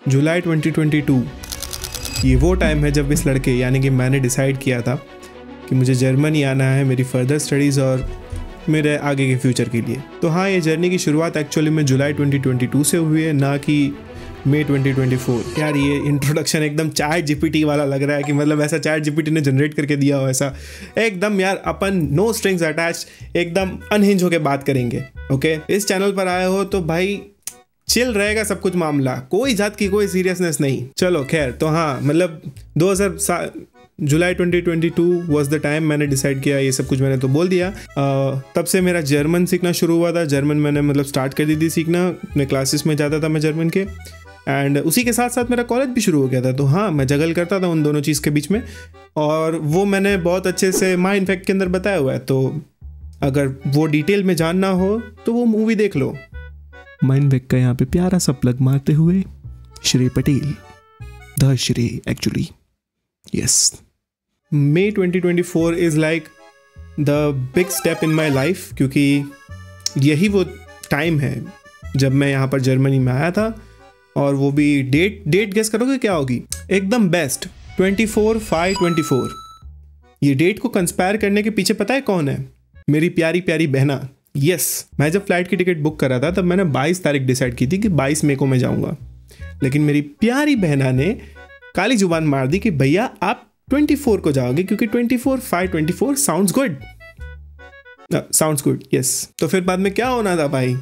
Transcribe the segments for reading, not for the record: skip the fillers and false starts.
जुलाई 2022 ये वो टाइम है जब इस लड़के यानी कि मैंने डिसाइड किया था कि मुझे जर्मनी आना है मेरी फर्दर स्टडीज़ और मेरे आगे के फ्यूचर के लिए। तो हाँ, ये जर्नी की शुरुआत एक्चुअली में जुलाई 2022 से हुई है, ना कि मई 2024। यार ये इंट्रोडक्शन एकदम चैट जीपीटी वाला लग रहा है कि मतलब ऐसा चैट जीपीटी ने जनरेट करके दिया हो ऐसा। एकदम यार अपन नो स्ट्रिंग्स अटैच, एकदम अनहिंज होके बात करेंगे। ओके, इस चैनल पर आए हो तो भाई चिल रहेगा सब कुछ मामला, कोई जात की कोई सीरियसनेस नहीं। चलो खैर, तो हाँ मतलब जुलाई 2022 वॉज द टाइम मैंने डिसाइड किया, ये सब कुछ मैंने तो बोल दिया। तब से मेरा जर्मन सीखना शुरू हुआ था। जर्मन मैंने मतलब स्टार्ट कर दी थी सीखना, अपने क्लासेस में जाता था मैं जर्मन के, एंड उसी के साथ साथ मेरा कॉलेज भी शुरू हो गया था। तो हाँ, मैं जगल करता था उन दोनों चीज़ के बीच में, और वो मैंने बहुत अच्छे से माइंड फैक्ट के अंदर बताया हुआ है। तो अगर वो डिटेल में जानना हो तो वो मूवी देख लो। माइंड फैक्ट का यहाँ पे प्यारा सा प्लग मारते हुए Shri Patel, the Shri actually, yes. May 2024 is like the big step in my life, क्योंकि यही वो टाइम है जब मैं यहाँ पर जर्मनी में आया था। और वो भी डेट गेस करोगे क्या होगी? एकदम बेस्ट 24/5/24। ये डेट को कंस्पायर करने के पीछे पता है कौन है? मेरी प्यारी प्यारी बहना। यस, मैं जब फ्लाइट की टिकट बुक कर रहा था तब मैंने 22 तारीख डिसाइड की थी कि 22 मई को मैं जाऊँगा, लेकिन मेरी प्यारी बहना ने काली जुबान मार दी कि भैया आप 24 को जाओगे, क्योंकि 24/5/24 sounds good, sounds good, yes. तो फिर बाद में क्या होना था भाई,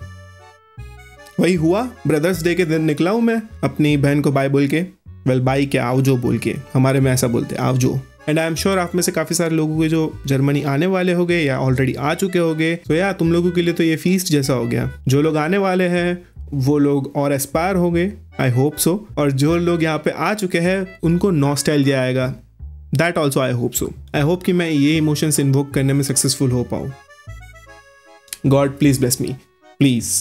वही हुआ। ब्रदर्स डे के दिन निकला हूँ मैं अपनी बहन को बाय बोल के, वेल बाय क्या, आवजो बोल के, हमारे में ऐसा बोलते हैं आवजो। एंड आई एम श्योर आप में से काफ़ी सारे लोगों के जो जर्मनी आने वाले होंगे या ऑलरेडी आ चुके होंगे, तो यार तुम लोगों के लिए तो ये फीस्ट जैसा हो गया। जो लोग आने वाले हैं वो लोग और एस्पायर हो गए, आई होप सो, और जो लोग यहाँ पे आ चुके हैं उनको नॉस्टैल्जिया आएगा, that also I hope so. I hope कि मैं ये इमोशंस इन्वोक करने में सक्सेसफुल हो पाऊँ। God please bless me, please.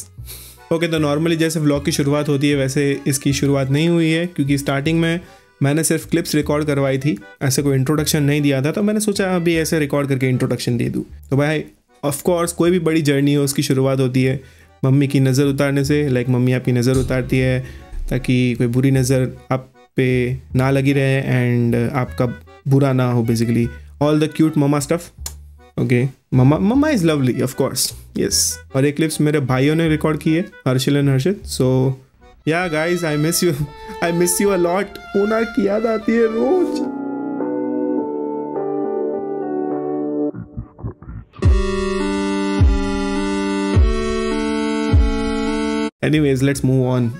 Okay, तो नॉर्मली जैसे व्लॉग की शुरुआत होती है वैसे इसकी शुरुआत नहीं हुई है, क्योंकि स्टार्टिंग में मैंने सिर्फ क्लिप्स रिकॉर्ड करवाई थी, ऐसे कोई इंट्रोडक्शन नहीं दिया था। तो मैंने सोचा अभी ऐसे रिकॉर्ड करके इंट्रोडक्शन दे दूँ। तो भाई ऑफ कोर्स कोई भी बड़ी जर्नी हो उसकी शुरुआत होती है मम्मी की नज़र उतारने से। लाइक मम्मी आपकी नज़र उतारती है ताकि कोई बुरी नज़र आप पे ना लगी रहे एंड आपका बुरा ना हो, basically all the cute mama stuff. Okay, mama is lovely of course, yes. और ये क्लिप्स मेरे भाइयों ने रिकॉर्ड की है, Harsil and Harshit. So yeah guys, I miss you a lot. होना की याद आती है रोज। Anyways, let's move on.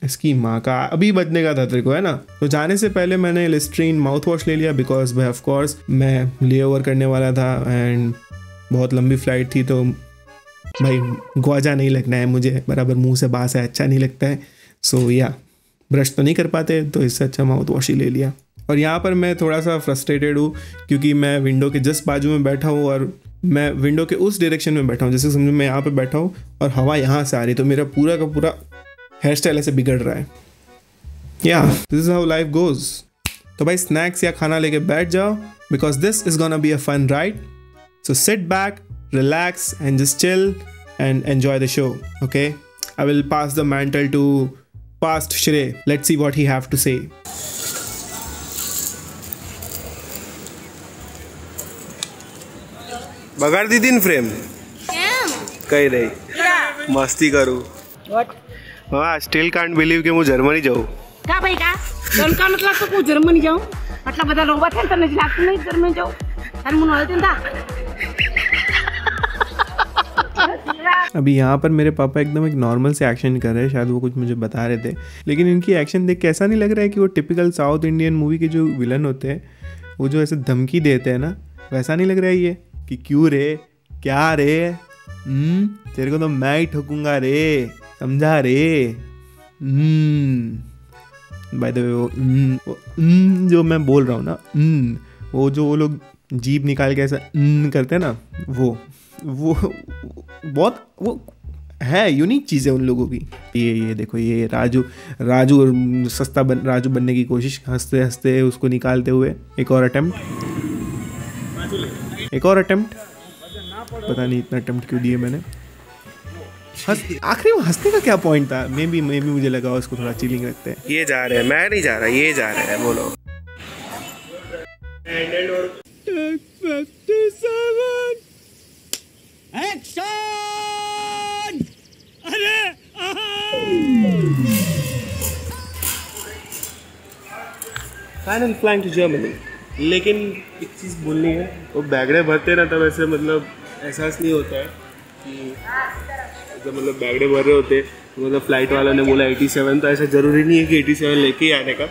इसकी माँ का अभी बजने का था तेरे को, है ना? तो जाने से पहले मैंने लिस्ट्रीन माउथ वॉश ले लिया, बिकॉज भाई ऑफ कोर्स मैं ले ओवर करने वाला था एंड बहुत लंबी फ्लाइट थी, तो भाई ग्वाजा नहीं लगना है मुझे, बराबर मुंह से बास है, अच्छा नहीं लगता है। सो या ब्रश तो नहीं कर पाते, तो इससे अच्छा माउथ वॉश ही ले लिया। और यहाँ पर मैं थोड़ा सा फ्रस्ट्रेटेड हूँ, क्योंकि मैं विंडो के जस्ट बाजू में बैठा हूँ और मैं विंडो के उस डायरेक्शन में बैठा हूँ, जैसे समझो मैं यहाँ पे बैठा हूँ और हवा यहाँ से आ रही, तो मेरा पूरा का पूरा हेयर स्टाइल ऐसे बिगड़ रहा है। Yeah this is how life goes. तो भाई स्नैक्स या खाना लेके बैठ जाओ, because this is gonna be a fun ride. So sit back, relax and just chill and enjoy the show. Okay, I will pass the mantle to past Shrey. Let's see what he have to say. बगाड़ दी दिन frame कही रही मस्ती करू। हाँ, still can't believe कि मैं Germany जाऊँ। का भाई का मतलब तो मैं जर्मनी जाऊँ, मतलब बता लोग बात है तो नहीं लगता नहीं जर्मनी जाऊँ, हर मुन वाले दिन था। अभी यहाँ पर मेरे पापा एकदम एक नॉर्मल से एक्शन कर रहे हैं, शायद वो कुछ मुझे बता रहे थे, लेकिन इनकी एक्शन देख के ऐसा नहीं लग रहा है कि वो टिपिकल साउथ इंडियन मूवी के जो विलन होते हैं वो जो ऐसे धमकी देते हैं ना, वैसा नहीं लग रहा है ये कि क्यों रे, क्या रे, तेरे को तो मैं ही ठोकूंगा रे, समझा रे। बाय द वे वो जो मैं बोल रहा हूँ ना, वो जो वो लोग जीभ निकाल के ऐसा करते हैं ना, वो बहुत वो है यूनिक चीज़ है उन लोगों की। ये देखो, ये राजू सस्ता राजू बनने की कोशिश, हंसते हंसते उसको निकालते हुए। एक और अटेम्प्ट, पता नहीं इतना अटेम्प्ट क्यों दिए मैंने। आखिरी में हंसने का क्या पॉइंट था? मे भी मुझे लगा उसको थोड़ा चिलिंग रखते हैं। ये जा रहे हैं, मैं नहीं जा रहा, ये जा रहे हैं, बोलो। Final flying to Germany. लेकिन एक चीज़ बोलनी है, वो बैगड़े भरते ना तब ऐसे मतलब एहसास नहीं होता है कि जब मतलब बैगड़े भर रहे होते तो मतलब फ़्लाइट वाला ने बोला 87, तो ऐसा ज़रूरी नहीं है कि 87 लेके ही आने का,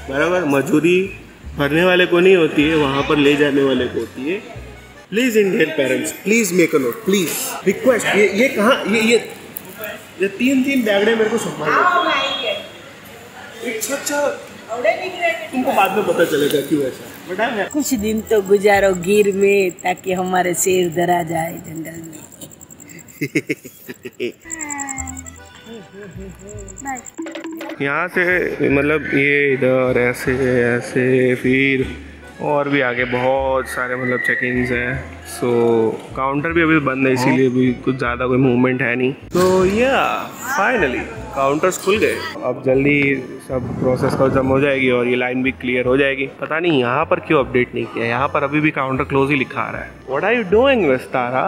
बराबर। मजूरी भरने वाले को नहीं होती है, वहाँ पर ले जाने वाले को होती है। Please Indian parents, please make a note, please request. ये कहाँ ये तीन बैगड़े मेरे को संभाल अच्छा तुमको बाद में पता चलेगा क्यों ऐसा। बता कुछ दिन तो गुजारो गिर में, ताकि हमारे शेर डरा जाए जंगल में। यहाँ से मतलब ये इधर ऐसे ऐसे फिर और भी आगे बहुत सारे मतलब चेक इन्स हैं। सो काउंटर भी अभी बंद है, इसीलिए भी कुछ ज़्यादा कोई मूवमेंट है नहीं। तो या फाइनली काउंटर्स खुल गए। अब जल्दी सब प्रोसेस खत्म हो जाएगी और ये लाइन भी क्लियर हो जाएगी। पता नहीं यहाँ पर क्यों अपडेट नहीं किया, यहाँ पर अभी भी काउंटर क्लोज ही लिखा आ रहा है। What are you doing Vistara?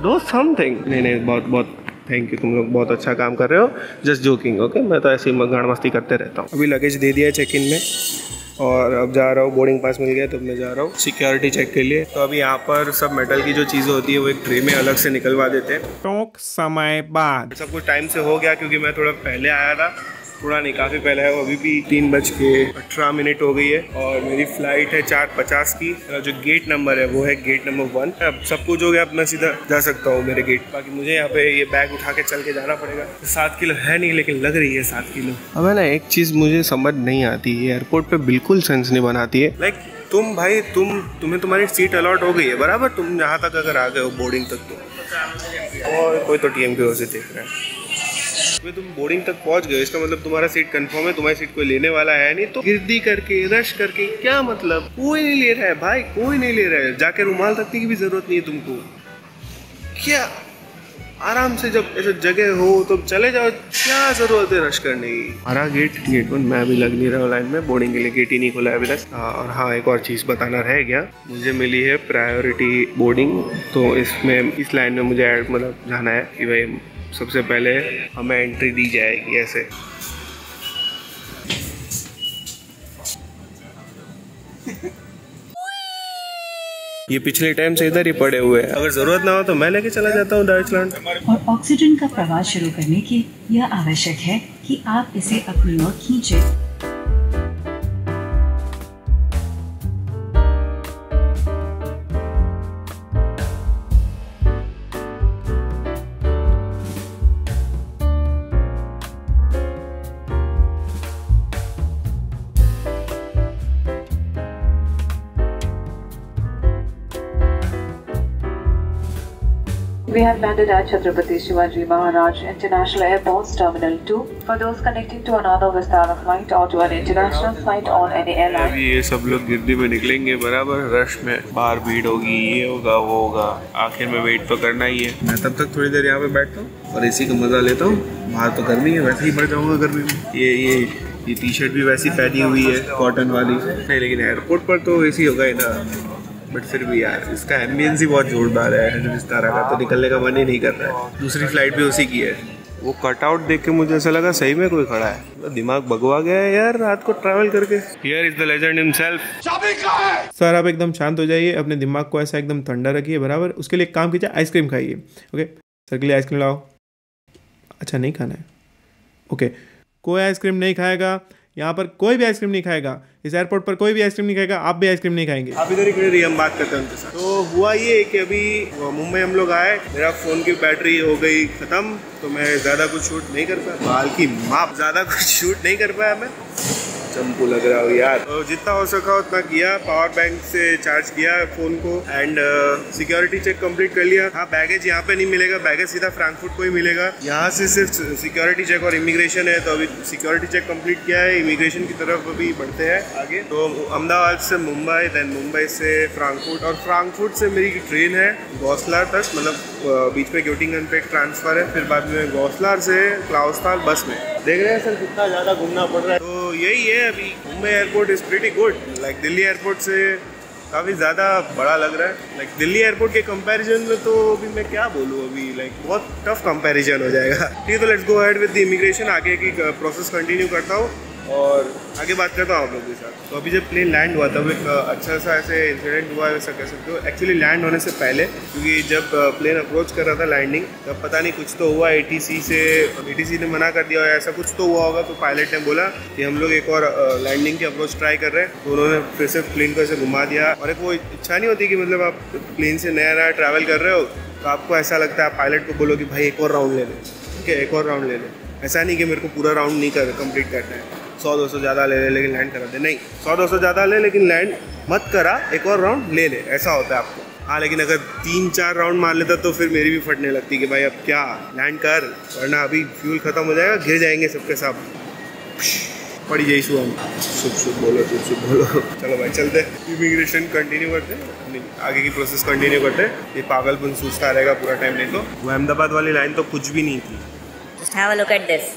Do something. नहीं बहुत थैंक यू, तुम लोग बहुत अच्छा काम कर रहे हो। Just joking, okay. मैं तो ऐसे ही गाड़ मस्ती करते रहता हूँ। अभी लगेज दे दिया है चेक इन में और अब जा रहा हूँ, बोर्डिंग पास मिल गया तो मैं जा रहा हूँ सिक्योरिटी चेक के लिए। तो अभी यहाँ पर सब मेटल की जो चीज़ें होती है वो एक ट्रे में अलग से निकलवा देते हैं। टोक समय बाद सब कुछ टाइम से हो गया, क्योंकि मैं थोड़ा पहले आया था, थोड़ा नहीं काफ़ी पहले है। अभी भी 3:18 हो गई है और मेरी फ़्लाइट है 4:50 की। जो गेट नंबर है वो है गेट नंबर 1। अब सब कुछ हो गया, अब मैं सीधा जा सकता हूँ मेरे गेट। बाकी मुझे यहाँ पे ये बैग उठा के चल के जाना पड़ेगा। 7 किलो है नहीं, लेकिन लग रही है 7 किलो। अब है ना, एक चीज़ मुझे समझ नहीं आती है, एयरपोर्ट पे बिल्कुल सेंस नहीं बनाती है। लाइक तुम भाई तुम्हें तुम्हारी सीट अलॉट हो गई है, बराबर। तुम यहाँ तक अगर आ गए हो बोर्डिंग तक, तो और कोई तो TM की वजह से देख रहा है, तुम बोर्डिंग तक पहुंच गए, इसका मतलब तुम्हारा सीट कंफर्म है, तुम्हारी सीट कोई लेने वाला है नहीं। तो गिरदी करके रश करके क्या मतलब? कोई नहीं ले रहा है भाई, कोई नहीं ले रहा है। जाके रुमाल रखने की भी जरूरत नहीं है तुमको। क्या आराम से जब ऐसे जगह हो तो चले जाओ, क्या जरूरत है रश करने की? हमारा गेट 1 मैं भी लग नहीं रहा हूँ लाइन में, बोर्डिंग के लिए गेट ही नहीं खुला है अभी तक। और हाँ, एक और चीज़ बताना रह गया, मुझे मिली है प्रायोरिटी बोर्डिंग। तो इसमें इस लाइन में मुझे मतलब जाना है कि भाई सबसे पहले हमें एंट्री दी जाएगी ऐसे। ये पिछले टाइम से इधर ही पड़े हुए हैं, अगर जरूरत ना हो तो मैं लेके चला जाता हूँ डॉयचलैंड। और ऑक्सीजन का प्रवाह शुरू करने के यह आवश्यक है कि आप इसे अपनी ओर खींचें। We have landed at Chhatrapati Shivaji Maharaj International Airport's Terminal 2. For those connecting to another Vistara flight or to an international flight on any airline. अभी ये सब लोग गिरदी में निकलेंगे, बराबर रश में, बाहर भीड़ होगी, ये होगा वो होगा, आखिर में वेट तो करना ही है। मैं तब तक थोड़ी देर यहाँ पे बैठता हूँ और इसी का मजा लेता हूँ। बाहर तो गर्मी है, वैसे ही मर जाऊँगा गर्मी में। ये टी-शर्ट भी वैसी पहनी हुई है कॉटन वाली नहीं, लेकिन एयरपोर्ट पर तो ऐसी होगा ही ना। बट फिर भी यार, इसका एम्बियंस ही बहुत जोरदार है विस्तारा का, तो निकलने का मन ही नहीं कर रहा है। दूसरी फ्लाइट भी उसी की है। वो कटआउट देख के मुझे ऐसा लगा सही में कोई खड़ा है। दिमाग भगवा गया है यार रात को ट्रैवल करके। Here is the legend himself. चाबी कहाँ है? सर आप एकदम शांत हो जाइए, अपने दिमाग को ऐसा एकदम ठंडा रखिए, बराबर। उसके लिए एक काम कीजिए, आइसक्रीम खाइए। ओके सर के लिए आइसक्रीम लाओ। अच्छा नहीं खाना है, ओके। कोई आइसक्रीम नहीं खाएगा यहाँ पर, कोई भी आइसक्रीम नहीं खाएगा। इस एयरपोर्ट पर कोई भी आइसक्रीम नहीं खाएगा, आप भी आइसक्रीम नहीं खाएंगे। आप इधर ही खड़े रहिए, हम बात करते हैं उनके साथ। तो हुआ ये कि अभी मुंबई हम लोग आए, मेरा फ़ोन की बैटरी हो गई ख़त्म, तो मैं ज़्यादा कुछ शूट नहीं कर पाया। बाल की माप ज़्यादा कुछ शूट नहीं कर पाया मैं। चंपू लग रहा हो यार। तो जितना हो सका उतना किया, पावर बैंक से चार्ज किया फ़ोन को एंड सिक्योरिटी चेक कंप्लीट कर लिया। हाँ, बैगेज यहाँ पे नहीं मिलेगा, बैगेज सीधा फ्रैंकफर्ट को ही मिलेगा। यहाँ से सिर्फ सिक्योरिटी चेक और इमिग्रेशन है, तो अभी सिक्योरिटी चेक कंप्लीट किया है, इमिग्रेशन की तरफ अभी बढ़ते हैं आगे। तो अहमदाबाद से मुंबई, देन मुंबई से फ्रैंकफर्ट, और फ्रैंकफर्ट से मेरी ट्रेन है गौसलार तक, मतलब बीच में ग्योटिंगन पे एक ट्रांसफ़र है, फिर बाद में गौसलार से क्लाउस्ताल बस में। देख रहे हैं सर कितना ज़्यादा घूमना पड़ रहा है। तो यही है, अभी Mumbai airport is pretty good, like Delhi airport से काफ़ी ज़्यादा बड़ा लग रहा है। लाइक दिल्ली एयरपोर्ट के कंपैरिजन में तो अभी मैं क्या बोलूँ, अभी लाइक बहुत टफ कंपैरिजन हो जाएगा। ठीक है, तो let's go ahead with the immigration, आगे की प्रोसेस कंटिन्यू करता हूँ और आगे बात करता हूँ आप लोगों के साथ। तो अभी जब प्लेन लैंड हुआ तब एक अच्छा सा ऐसे इंसिडेंट हुआ, ऐसा कह सकते हो। एक्चुअली लैंड होने से पहले, क्योंकि जब प्लेन अप्रोच कर रहा था लैंडिंग, तब पता नहीं कुछ तो हुआ ATC ने मना कर दिया, ऐसा कुछ तो हुआ होगा। तो पायलट ने बोला कि हम लोग एक और लैंडिंग की अप्रोच ट्राई कर रहे हैं, तो उन्होंने फिर से प्लेन को ऐसे घुमा दिया। और एक वो इच्छा नहीं होती कि मतलब आप प्लेन से नया ट्रैवल कर रहे हो तो आपको ऐसा लगता है आप पायलट को बोलो कि भाई एक और राउंड ले ले, ठीक है, एक और राउंड ले ले। ऐसा नहीं कि मेरे को पूरा राउंड नहीं कंप्लीट करना है, 100-200 ज़्यादा ले ले लेकिन लैंड करा दे, नहीं, 100-200 ज़्यादा ले लेकिन लैंड मत करा, एक और राउंड ले ले, ऐसा होता है आपको। हाँ, लेकिन अगर 3-4 राउंड मार लेता तो फिर मेरी भी फटने लगती कि भाई अब क्या, लैंड कर, वरना अभी फ्यूल ख़त्म हो जाएगा, गिर जाएंगे सबके सब, पड़ी जाइए सुबह में। शुभ बोलो, शुभ बोलो। चलो भाई चलते, इमिग्रेशन कंटिन्यू करते, आगे की प्रोसेस कंटिन्यू करते। ये पागलपन सूझता रहेगा पूरा टाइम, नहीं तो वो अहमदाबाद वाली लाइन तो कुछ भी नहीं थी। Just have a look at this.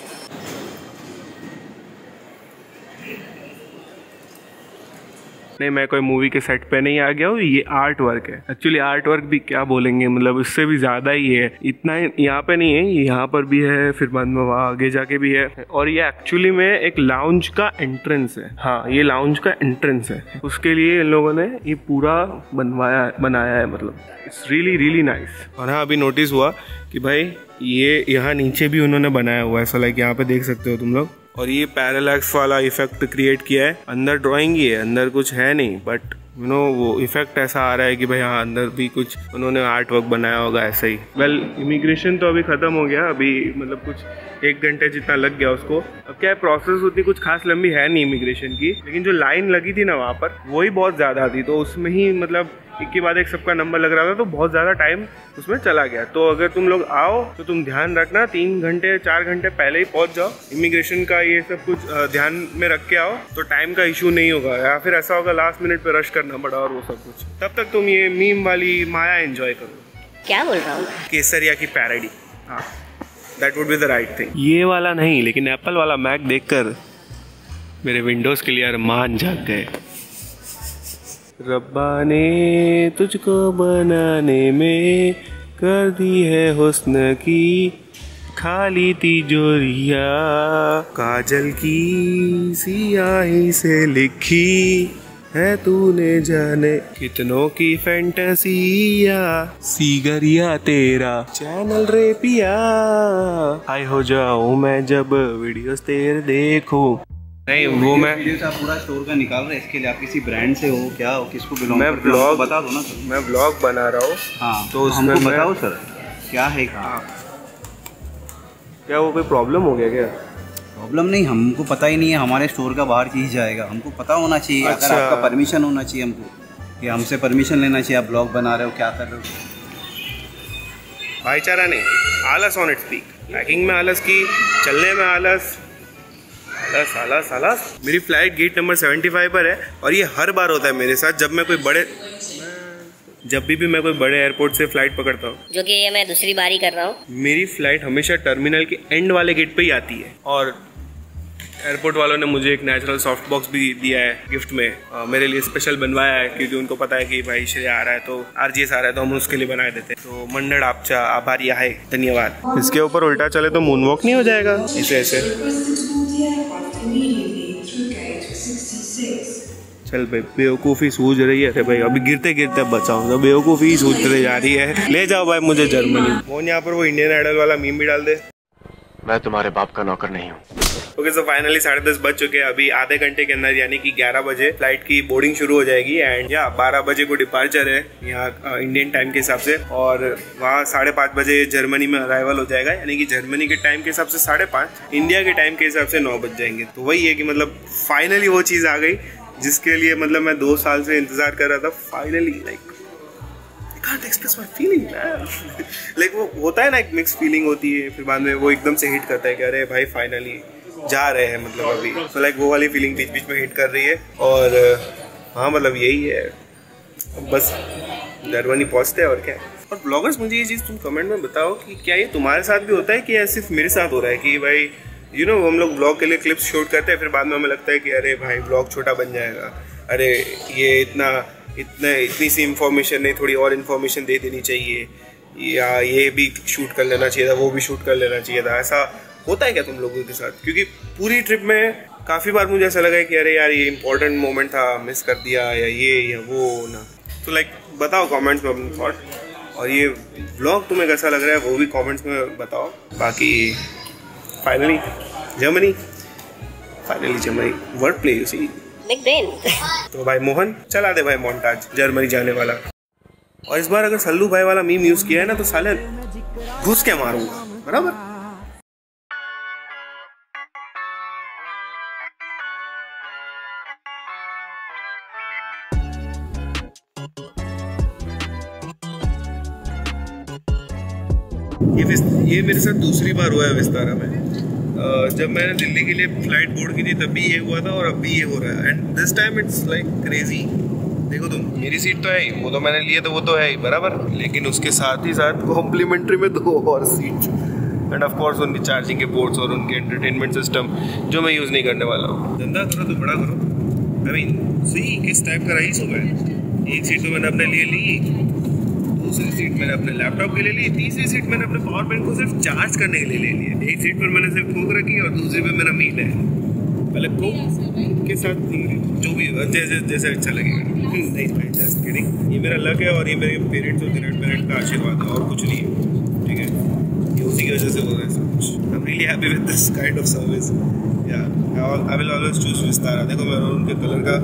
नहीं, मैं कोई मूवी के सेट पे नहीं आ गया हूँ, ये आर्ट वर्क है। एक्चुअली आर्ट वर्क भी क्या बोलेंगे, मतलब उससे भी ज़्यादा ही है। इतना यहाँ पे नहीं है, ये यहाँ पर भी है, फिर बाद में वहाँ आगे जाके भी है। और ये एक्चुअली में एक लाउंज का एंट्रेंस है। हाँ, ये लाउंज का एंट्रेंस है, उसके लिए इन लोगों ने ये पूरा बनाया है, मतलब इट्स रियली नाइस। और हाँ, अभी नोटिस हुआ कि भाई ये यहाँ नीचे भी उन्होंने बनाया हुआ है, ऐसा लाइक यहाँ पे देख सकते हो तुम लोग। और ये पैरालैक्स वाला इफेक्ट क्रिएट किया है, अंदर ड्राइंग ही है, अंदर कुछ है नहीं, बट यू नो वो इफेक्ट ऐसा आ रहा है कि भाई हाँ अंदर भी कुछ उन्होंने आर्ट वर्क बनाया होगा ऐसे ही। वेल, इमिग्रेशन तो अभी ख़त्म हो गया, अभी मतलब कुछ 1 घंटे जितना लग गया उसको। अब क्या है, प्रोसेस उतनी कुछ खास लंबी है नहीं इमिग्रेशन की, लेकिन जो लाइन लगी थी ना वहाँ पर वही बहुत ज़्यादा थी, तो उसमें ही मतलब एक के बाद एक सबका नंबर लग रहा था, तो बहुत ज़्यादा टाइम उसमें चला गया। तो अगर तुम लोग आओ तो तुम ध्यान रखना, 3 घंटे 4 घंटे पहले ही पहुंच जाओ। इमिग्रेशन का ये सब कुछ ध्यान में रख के आओ तो टाइम का इशू नहीं होगा, या फिर ऐसा होगा लास्ट मिनट पे रश करना पड़ा और वो सब कुछ। तब तक तुम ये मीम वाली माया एंजॉय करो। क्या बोल रहा हूँ? केसरिया की पैरोडी, हाँ, that would be the right thing. ये वाला नहीं, लेकिन एप्पल वाला मैक देखकर मेरे विंडोज़ के लिए अरमान जाग गए। रब्बा ने तुझको बनाने में कर दी है हुस्न की खाली तिजोरिया, काजल की सियाही से लिखी है तूने जाने कितनों की फैंटेसिया, सीगरिया तेरा चैनल रे पिया, हाय हो जाऊं मैं जब वीडियोस तेरे देखूं। नहीं, वो मैं आप पूरा स्टोर का निकाल रहे हैं, इसके लिए आप किसी ब्रांड से हो, क्या हो, किसको बिलोंग मैं करते हो, ब्लॉग बता दो ना सर। मैं ब्लॉग बना रहा हूँ। हाँ, तो हमको बताओ सर क्या है। हाँ, क्या वो कोई प्रॉब्लम हो गया क्या? प्रॉब्लम नहीं, हमको पता ही नहीं है, हमारे स्टोर का बाहर चीज़ जाएगा, हमको पता होना चाहिए। अच्छा। अगर आपका परमिशन होना चाहिए हमको, कि हमसे परमिशन लेना चाहिए, आप ब्लॉग बना रहे हो, क्या कर रहे हो। भाईचारा नहीं, आलस ऑन इट्स पीक। पैकिंग में आलस की, चलने में आलस, आलस। मेरी फ्लाइट गेट नंबर 75 पर है, और ये हर बार होता है मेरे साथ जब मैं मैं कोई बड़े एयरपोर्ट से फ्लाइट पकड़ता हूँ, जो कि ये मैं दूसरी बारी कर रहा हूँ। मेरी फ्लाइट हमेशा टर्मिनल के एंड वाले गेट पे ही आती है। और एयरपोर्ट वालों ने मुझे एक नेचुरल सॉफ्ट बॉक्स भी दिया है गिफ्ट में, मेरे लिए स्पेशल बनवाया है, क्योंकि उनको पता है कि भाई श्रेया आ रहा है, तो RGS आ रहा है, तो हम उसके लिए बना देते हैं। तो मंडळ आपचा आभारी आहे, धन्यवाद। इसके ऊपर उल्टा चले तो मून वॉक नहीं हो जाएगा ऐसे। चल भाई, बेवकूफ़ी सूझ रही है भाई, अभी गिरते गिरते बचाऊंगा, बेवकूफ़ी सूझते जा रही है। ले जाओ भाई मुझे जर्मनी। मोहन यहाँ पर वो इंडियन आइडल वाला मीम भी डाल दे। मैं तुम्हारे बाप का नौकर नहीं हूँ। ओके सो फाइनली 10:30 बज चुके हैं। अभी आधे घंटे के अंदर यानी कि 11 बजे फ्लाइट की बोर्डिंग शुरू हो जाएगी एंड या 12 बजे को डिपार्चर है यहाँ इंडियन टाइम के हिसाब से, और वहाँ 5:30 बजे जर्मनी में अराइवल हो जाएगा, यानी कि जर्मनी के टाइम के हिसाब से 5:30, इंडिया के टाइम के हिसाब से 9 बज जाएंगे। तो वही है कि मतलब फाइनली वो चीज़ आ गई जिसके लिए मतलब मैं 2 साल से इंतजार कर रहा था। Finally like can't express my feeling man. Like वो होता है ना, एक मिक्स फीलिंग होती है, फिर बाद में वो एकदम से हिट करता है कि अरे भाई फाइनली जा रहे हैं मतलब अभी। तो लाइक वो वाली फीलिंग बीच बीच में हिट कर रही है। और हाँ मतलब यही है, बस जर्मनी पहुँचते हैं और क्या। और ब्लॉगर्स मुझे ये चीज़ तुम कमेंट में बताओ कि क्या ये तुम्हारे साथ भी होता है कि सिर्फ मेरे साथ हो रहा है कि भाई यू नो हम लोग ब्लॉग के लिए क्लिप्स शूट करते हैं, फिर बाद में हमें लगता है कि अरे भाई ब्लॉग छोटा बन जाएगा, अरे ये इतनी सी इन्फॉर्मेशन नहीं, थोड़ी और इन्फॉर्मेशन दे देनी चाहिए, या ये भी शूट कर लेना चाहिए था, वो भी शूट कर लेना चाहिए था। ऐसा होता है क्या तुम लोगों के साथ? क्योंकि पूरी ट्रिप में काफ़ी बार मुझे ऐसा लगा है कि अरे यार ये इंपॉर्टेंट मोमेंट था, मिस कर दिया, या ये या वो ना। तो लाइक बताओ कमेंट्स में अपने थॉट, और ये ब्लॉग तुम्हें कैसा लग रहा है वो भी कमेंट्स में बताओ। बाकी finally Germany word play you see big brain. तो भाई मोहन चला दे भाई मोन्टाज जर्मनी जाने वाला। और इस बार अगर सल्लू भाई वाला मीम यूज किया है ना तो साले घुस के मारूंगा, बराबर। ये मेरे साथ दूसरी बार हुआ है विस्तारा में। जब मैंने दिल्ली के लिए फ्लाइट बोर्ड की थी तब भी ये हुआ था और अब भी ये हो रहा है, and this time it's like crazy. देखो तुम, मेरी सीट तो है ही, वो तो मैंने लिए तो वो तो है ही बराबर, लेकिन उसके साथ ही साथ कॉम्प्लीमेंट्री में 2 और सीट, एंड ऑफ कोर्स उनकी चार्जिंग के पोर्ट्स और उनके एंटरटेनमेंट सिस्टम जो मैं यूज़ नहीं करने वाला हूँ। धंधा करो तो बड़ा करो। आई मीन सी किस टाइप का रईस हो गए। एक सीट तो मैंने अपने लिए ली, दूसरी सीट मैंने अपने लैपटॉप के लिए ली, तीसरी सीट मैंने अपने पावर बैंक को सिर्फ चार्ज करने के लिए ले ली। एक सीट पर मैंने सिर्फ कोक रखी और दूसरी पे मेरा मील है। पहले कोक के साथ जो भी जैसे अच्छा लगेगा। नहीं भाई जस्ट किडिंग, ये मेरा लक है और ये मेरे पेरेंट्स और ग्रैंड पेरेंट्स का आशीर्वाद है और कुछ नहीं है, ठीक है। ये उसी की वजह से हो रहा है सब कुछ। I am really happy with this kind of service. Yeah I will always choose Vistara. देखो मैंने उनके कलर का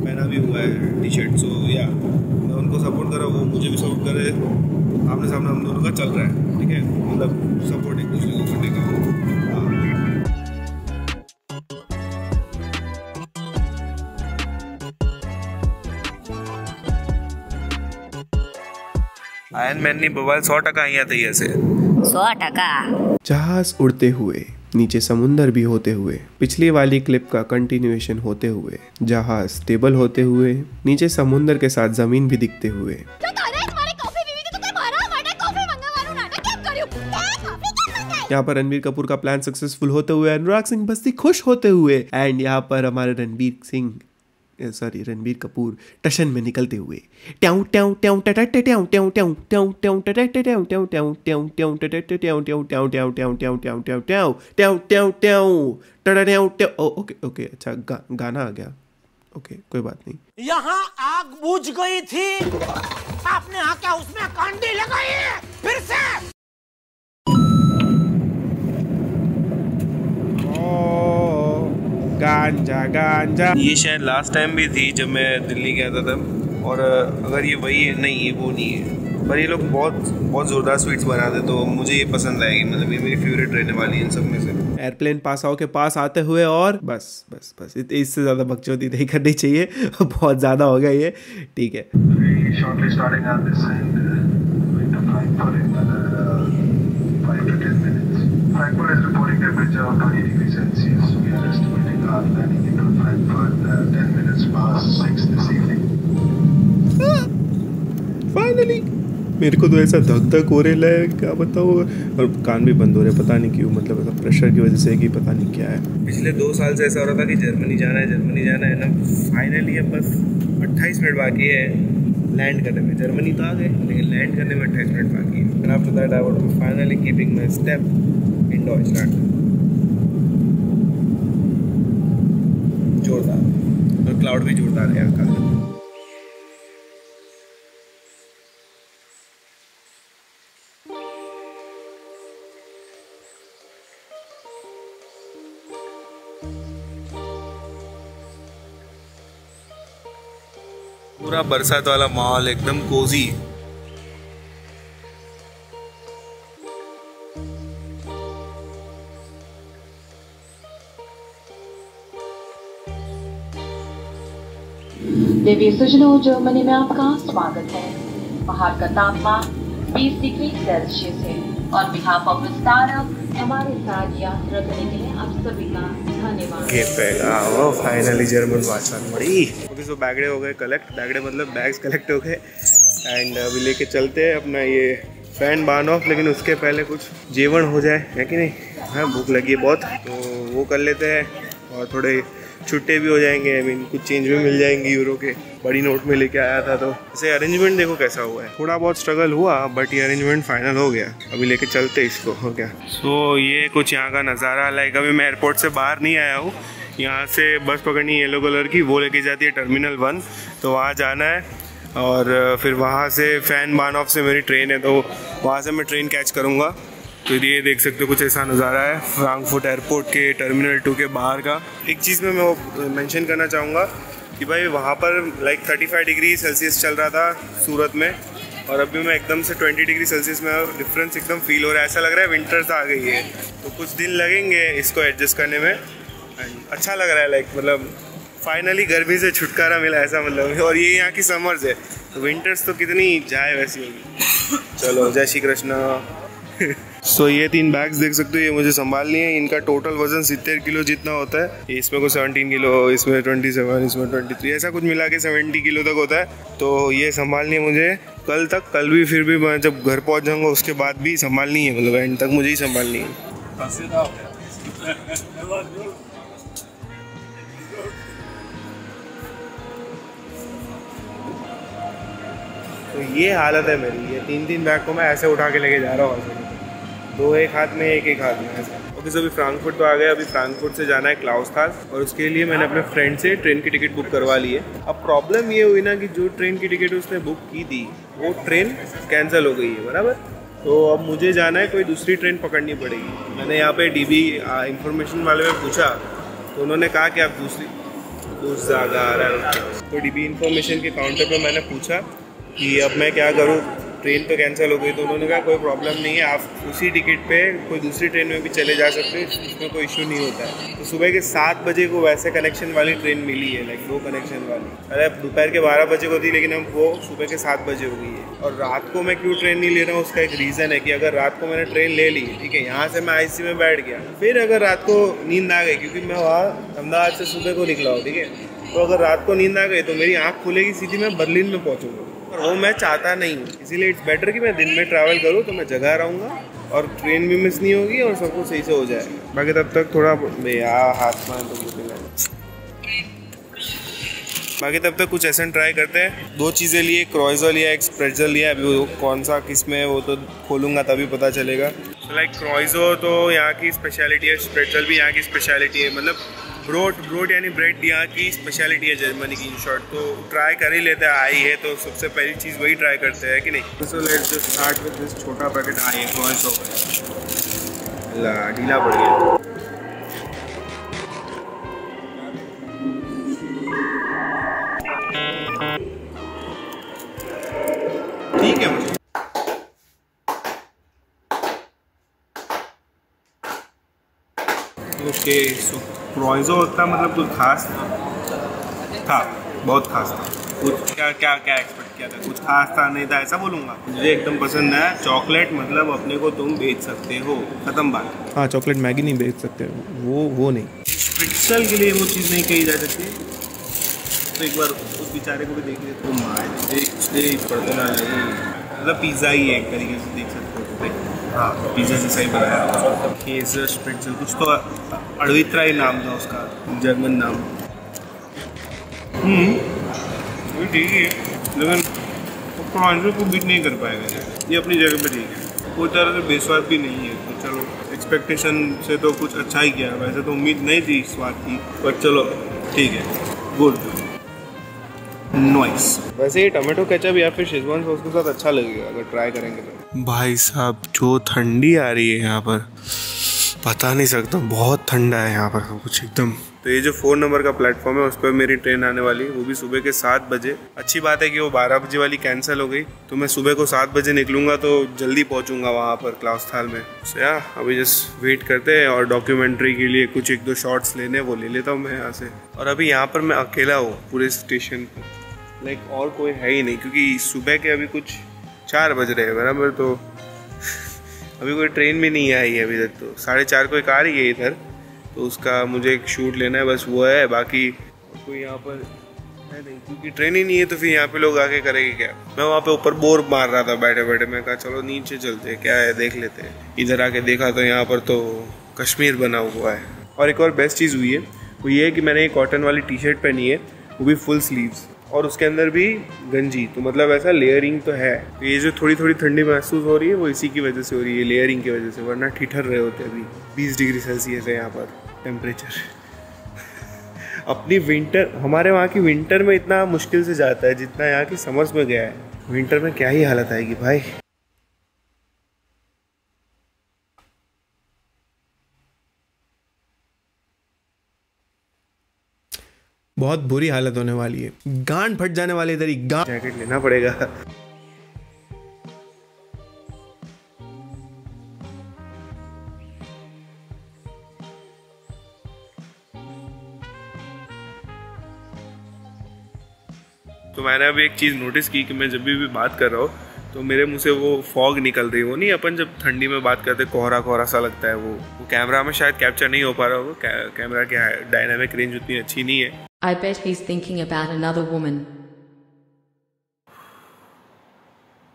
पहना भी हुआ है टी शर्ट, सो या मैं उनको सपोर्ट कर रहा हूँ, वो मुझे भी सपोर्ट कर रहे हैं। आमने सामने हम दोनों का चल रहा है, ठीक है, मतलब सपोर्ट एक दूसरे को करने का। आयन मैन ने बवाल 100% यहाँ थे ऐसे 100%। जहाज उड़ते हुए, नीचे समुंदर भी होते हुए, पिछली वाली क्लिप का कंटिन्यूएशन होते हुए, जहाज स्टेबल होते हुए, नीचे समुंदर के साथ जमीन भी दिखते हुए। यहाँ पर रणबीर कपूर का प्लान सक्सेसफुल होते हुए, अनुराग सिंह बस्ती खुश होते हुए, एंड यहाँ पर हमारे रणबीर कपूर टशन में निकलते हुए। ट्याऊ ट्याऊ ट्याऊ टटा ट्याऊ ट्याऊ ट्याऊ ट्याऊ ट्याऊ टटा ट्याऊ ट्याऊ ट्याऊ ट्याऊ ट्याऊ टटा ट्याऊ ट्याऊ ट्याऊ ट्याऊ ट्याऊ ट्याऊ ट्याऊ ट्याऊ ट्याऊ ट्याऊ ट्याऊ ट्याऊ टटा ट्याऊ ट्याऊ। ओके ओके, अच्छा गाना आ गया, ओके कोई बात नहीं। यहाँ आग बुझ गई थी, आपने आके उसमें कांडी लगाई है फिर से। गांजा गांजा, ये शायद लास्ट टाइम भी थी जब मैं दिल्ली गया था तब, और अगर ये वही है, नहीं ये वो नहीं है, पर ये लोग बहुत ज़ोरदार स्वीट्स बनाते, तो मुझे ये पसंद आएगी, मतलब ये मेरी फेवरेट रहने वाली है इन सब में से। एयरप्लेन पास आओ के पास आते हुए, और बस बस बस इससे ज़्यादा बकचोदी नहीं करनी चाहिए, बहुत ज़्यादा हो गया ये, ठीक है। Frankfurt is reporting temperature of 20 degrees Celsius. We are estimating our landing into Frankfurt 10 minutes past 6 this evening. Finally, मेरे को तो ऐसा धक धक हो रहा है, क्या बताऊँ, और कान भी बंद हो रहे, पता नहीं क्यों, मतलब ऐसा प्रेशर की वजह से कि पता नहीं क्या है। पिछले 2 साल से ऐसा हो रहा था कि जर्मनी जाना है ना, फाइनली अब बस 28 मिनट बाकी है लैंड करने में। जर्मनी तो आ गए, लेकिन लैंड करने में 28 मिनट बाकी है। And after that I would be finally keeping my step in Deutschland. जोरदार, और क्लाउड भी जोरदार है यहाँ का। पूरा बरसात वाला माहौल, एकदम कोजी। देवी सुजनो जर्मनी में आपका स्वागत है। बाहर का तापमान 20 डिग्री सेल्सियस है। ऑन बिहाफ ऑफ स्टार्टअप हमारे साथ यात्रा करने के लिए आप सभी का धन्यवाद। ये पहला वो फाइनली जर्मन भाषा बड़ी। ओके सो बैगड़े हो गए कलेक्ट, बैगड़े मतलब बैग्स कलेक्ट हो गए एंड अभी लेके चलते हैं अपना ये फैन बान ऑफ। लेकिन उसके पहले कुछ जेवण हो जाए, है कि नहीं? हाँ भूख लगी है बहुत, तो वो कर लेते हैं और थोड़े छुट्टे भी हो जाएंगे। आई मीन कुछ चेंज भी मिल जाएंगे यूरो के। बड़ी नोट में लेके आया था, तो ऐसे अरेंजमेंट देखो कैसा हुआ है। थोड़ा बहुत स्ट्रगल हुआ बट ये अरेंजमेंट फाइनल हो गया। अभी लेके चलते इसको, हो गया। सो ये कुछ यहाँ का नज़ारा। लाइक अभी मैं एयरपोर्ट से बाहर नहीं आया हूँ। यहाँ से बस पकड़नी येलो कलर की, वो लेके जाती है टर्मिनल 1, तो वहाँ जाना है और फिर वहाँ से फैन बान ऑफ से मेरी ट्रेन है, तो वहाँ से मैं ट्रेन कैच करूँगा। तो ये देख सकते हो कुछ ऐसा नज़ारा है फ्रैंकफर्ट एयरपोर्ट के टर्मिनल 2 के बाहर का। एक चीज़ में मैं वो मेंशन करना चाहूँगा कि भाई वहाँ पर लाइक 35 डिग्री सेल्सियस चल रहा था सूरत में, और अभी मैं एकदम से 20 डिग्री सेल्सियस में, डिफरेंस एकदम फील हो रहा है। ऐसा लग रहा है विंटर्स आ गई है। तो कुछ दिन लगेंगे इसको एडजस्ट करने में। अच्छा लग रहा है, लाइक मतलब फाइनली गर्मी से छुटकारा मिला ऐसा मतलब। और ये यहाँ की समर्स है, तो विंटर्स तो कितनी जाए वैसी होगी। चलो जय श्री कृष्ण। सो ये 3 बैग्स देख सकते हो, ये मुझे संभालनी है। इनका टोटल वजन 70 किलो जितना होता है। इसमें कुछ 17 किलो, इसमें 27, इसमें 23, ऐसा कुछ मिला के 70 किलो तक होता है। तो ये संभालनी है मुझे कल तक। कल भी फिर भी मैं जब घर पहुंच जाऊंगा उसके बाद भी संभालनी है, मतलब एंड तक मुझे ही संभालनी है। तो ये हालत है मेरी। ये 3 बैग को मैं ऐसे उठा के लेके जा रहा हूँ, 2 एक हाथ में, एक हाथ में ऐसा। ओके सो अभी फ्रैंकफर्ट तो आ गया। अभी फ्रैंकफर्ट से जाना है क्लाउसथाल, और उसके लिए मैंने अपने फ्रेंड से ट्रेन की टिकट बुक करवा ली है। अब प्रॉब्लम ये हुई ना कि जो ट्रेन की टिकट उसने बुक की थी वो ट्रेन कैंसिल हो गई है, बराबर। तो अब मुझे जाना है, कोई दूसरी ट्रेन पकड़नी पड़ेगी। मैंने यहाँ पे DB इंफॉर्मेशन वाले में पूछा, तो उन्होंने कहा कि आप दूसरी जगह आ रहा है। तो DB इंफॉर्मेशन के काउंटर पर मैंने पूछा कि अब मैं क्या करूँ, ट्रेन तो कैंसिल हो गई। तो उन्होंने कहा कोई प्रॉब्लम नहीं है, आप उसी टिकट पे कोई दूसरी ट्रेन में भी चले जा सकते हैं, इसमें कोई इशू नहीं होता है। तो सुबह के 7 बजे को वैसे कनेक्शन वाली ट्रेन मिली है, लाइक 2 कनेक्शन वाली। अरे दोपहर के 12 बजे को थी, लेकिन अब वो सुबह के 7 बजे हो गई है। और रात को मैं क्यों ट्रेन नहीं ले रहा हूँ, उसका एक रीज़न है कि अगर रात को मैंने ट्रेन ले ली, ठीक है, यहाँ से मैं IC में बैठ गया, फिर अगर रात को नींद आ गई, क्योंकि मैं वहाँ अहमदाबाद से सुबह को निकला हूँ, ठीक है, तो अगर रात को नींद आ गई तो मेरी आँख खुलेगी, सीधी मैं बर्लिन में पहुँचूँगा, और वो मैं चाहता नहीं हूँ। इसीलिए इट्स बेटर कि मैं दिन में ट्रैवल करूँ, तो मैं जगह रहूँगा और ट्रेन भी मिस नहीं होगी और सब कुछ सही से हो जाएगा। बाकी तब तक थोड़ा हाथ में बाकी तब तक कुछ ऐसा ट्राई करते हैं। 2 चीज़ें लिए, क्रॉइज़ो लिया, एक स्प्रेट्ज़ल लिया। अभी वो कौन सा किस में है वो तो खोलूँगा तभी पता चलेगा। तो लाइक क्रॉइज़ो तो यहाँ की स्पेशलिटी है, स्प्रेट्ज़ल भी यहाँ की स्पेशलिटी है। मतलब ब्रोड यानी ब्रेड यहाँ की स्पेशलिटी है जर्मनी की, इन शॉर्ट। तो ट्राई कर ही लेते हैं, आई है तो सबसे पहली चीज़ वही ट्राई करते हैं कि नहीं। So let's just start with this छोटा पैकेट। हाँ ये क्रॉइज़ो ढीला पड़ गया। ठीक है मुझे। ओके सो क्रॉइज़ो होता मतलब कुछ खास था, बहुत खास था। कुछ क्या एक्सपेक्ट किया था, कुछ खास था नहीं था ऐसा बोलूँगा। मुझे एकदम पसंद है चॉकलेट, मतलब अपने को तुम बेच सकते हो, ख़त्म बात। हाँ चॉकलेट मैगी नहीं बेच सकते, वो नहीं। स्प्रिट्ज़ल के लिए वो चीज़ नहीं कही जा सकती। तो एक बार उस बेचारे को भी देख लिया तो पड़ता मतलब पिज़्ज़ा ही है एक तरीके से, देख सकते हो। हाँ पिज़्ज़ा जैसा ही बनाया। केसर स्प्रिट्ज़ल कुछ तो अड़वित्रा ही नाम था उसका, जर्मन नाम। ठीक है, लेकिन क्रॉइज़ो को बीट नहीं कर पाएगा। ये अपनी जगह पे ठीक है, कोई तरह से बेस्वाद भी नहीं है। तो चलो एक्सपेक्टेशन से तो कुछ अच्छा ही किया, वैसे तो उम्मीद नहीं थी स्वाद की, पर चलो ठीक है, गुड नॉइस। वैसे ये टमाटो केचप या फिर शेजवान सॉस के साथ अच्छा लगेगा अगर ट्राई करेंगे तो। भाई साहब जो ठंडी आ रही है यहाँ पर, बता नहीं सकता, बहुत ठंडा है यहाँ पर कुछ एकदम। तो ये जो 4 नंबर का प्लेटफॉर्म है उस पर मेरी ट्रेन आने वाली है, वो भी सुबह के 7 बजे। अच्छी बात है कि वो 12 बजे वाली कैंसिल हो गई, तो मैं सुबह को 7 बजे निकलूंगा तो जल्दी पहुंचूंगा वहाँ पर क्लाउस्थाल में। सो अभी जस्ट वेट करते हैं और डॉक्यूमेंट्री के लिए कुछ 1-2 शॉट्स लेने, वो ले लेता हूँ मैं यहाँ से। और अभी यहाँ पर मैं अकेला हूँ पूरे स्टेशन पर, लाइक और कोई है ही नहीं, क्योंकि सुबह के अभी कुछ 4 बज रहे हैं बराबर। तो अभी कोई ट्रेन भी नहीं आई है अभी तक, तो 4:30 को एक आ रही है इधर, तो उसका मुझे एक शूट लेना है, बस वो है। बाकी कोई यहाँ पर है नहीं, क्योंकि ट्रेन ही नहीं है, तो फिर यहाँ पे लोग आके करेंगे क्या। मैं वहाँ पे ऊपर बोर मार रहा था बैठे बैठे, मैं कहा चलो नीचे चलते हैं, क्या है देख लेते हैं। इधर आके देखा तो यहाँ पर तो कश्मीर बना हुआ है। और एक और बेस्ट चीज़ हुई है, वो ये है कि मैंने एक कॉटन वाली टी-शर्ट पहनी है, वो भी फुल स्लीव्स, और उसके अंदर भी गंजी, तो मतलब ऐसा लेयरिंग तो है। तो ये जो थोड़ी थोड़ी ठंडी महसूस हो रही है वो इसी की वजह से हो रही है, लेयरिंग की वजह से, वरना ठिठर रहे होते। अभी 20 डिग्री सेल्सियस है यहाँ पर टेम्परेचर। अपनी विंटर, हमारे वहाँ की विंटर में इतना मुश्किल से जाता है जितना यहाँ की समर्स में गया है। विंटर में क्या ही हालत आएगी भाई। बहुत बुरी हालत होने वाली है, गांड फट जाने वाली इधर ही। जैकेट लेना पड़ेगा। तो मैंने अभी एक चीज़ नोटिस की कि मैं जब भी बात कर रहा हूँ तो मेरे मुंह से वो फॉग निकल रही है। वो नहीं, अपन जब ठंडी में बात करते कोहरा कोहरा सा लगता है, वो कैमरा में शायद कैप्चर नहीं हो पा रहा होगा। कैमरा क्या है, डायनामिक रेंज उतनी अच्छी नहीं है। I bet he's thinking about another woman.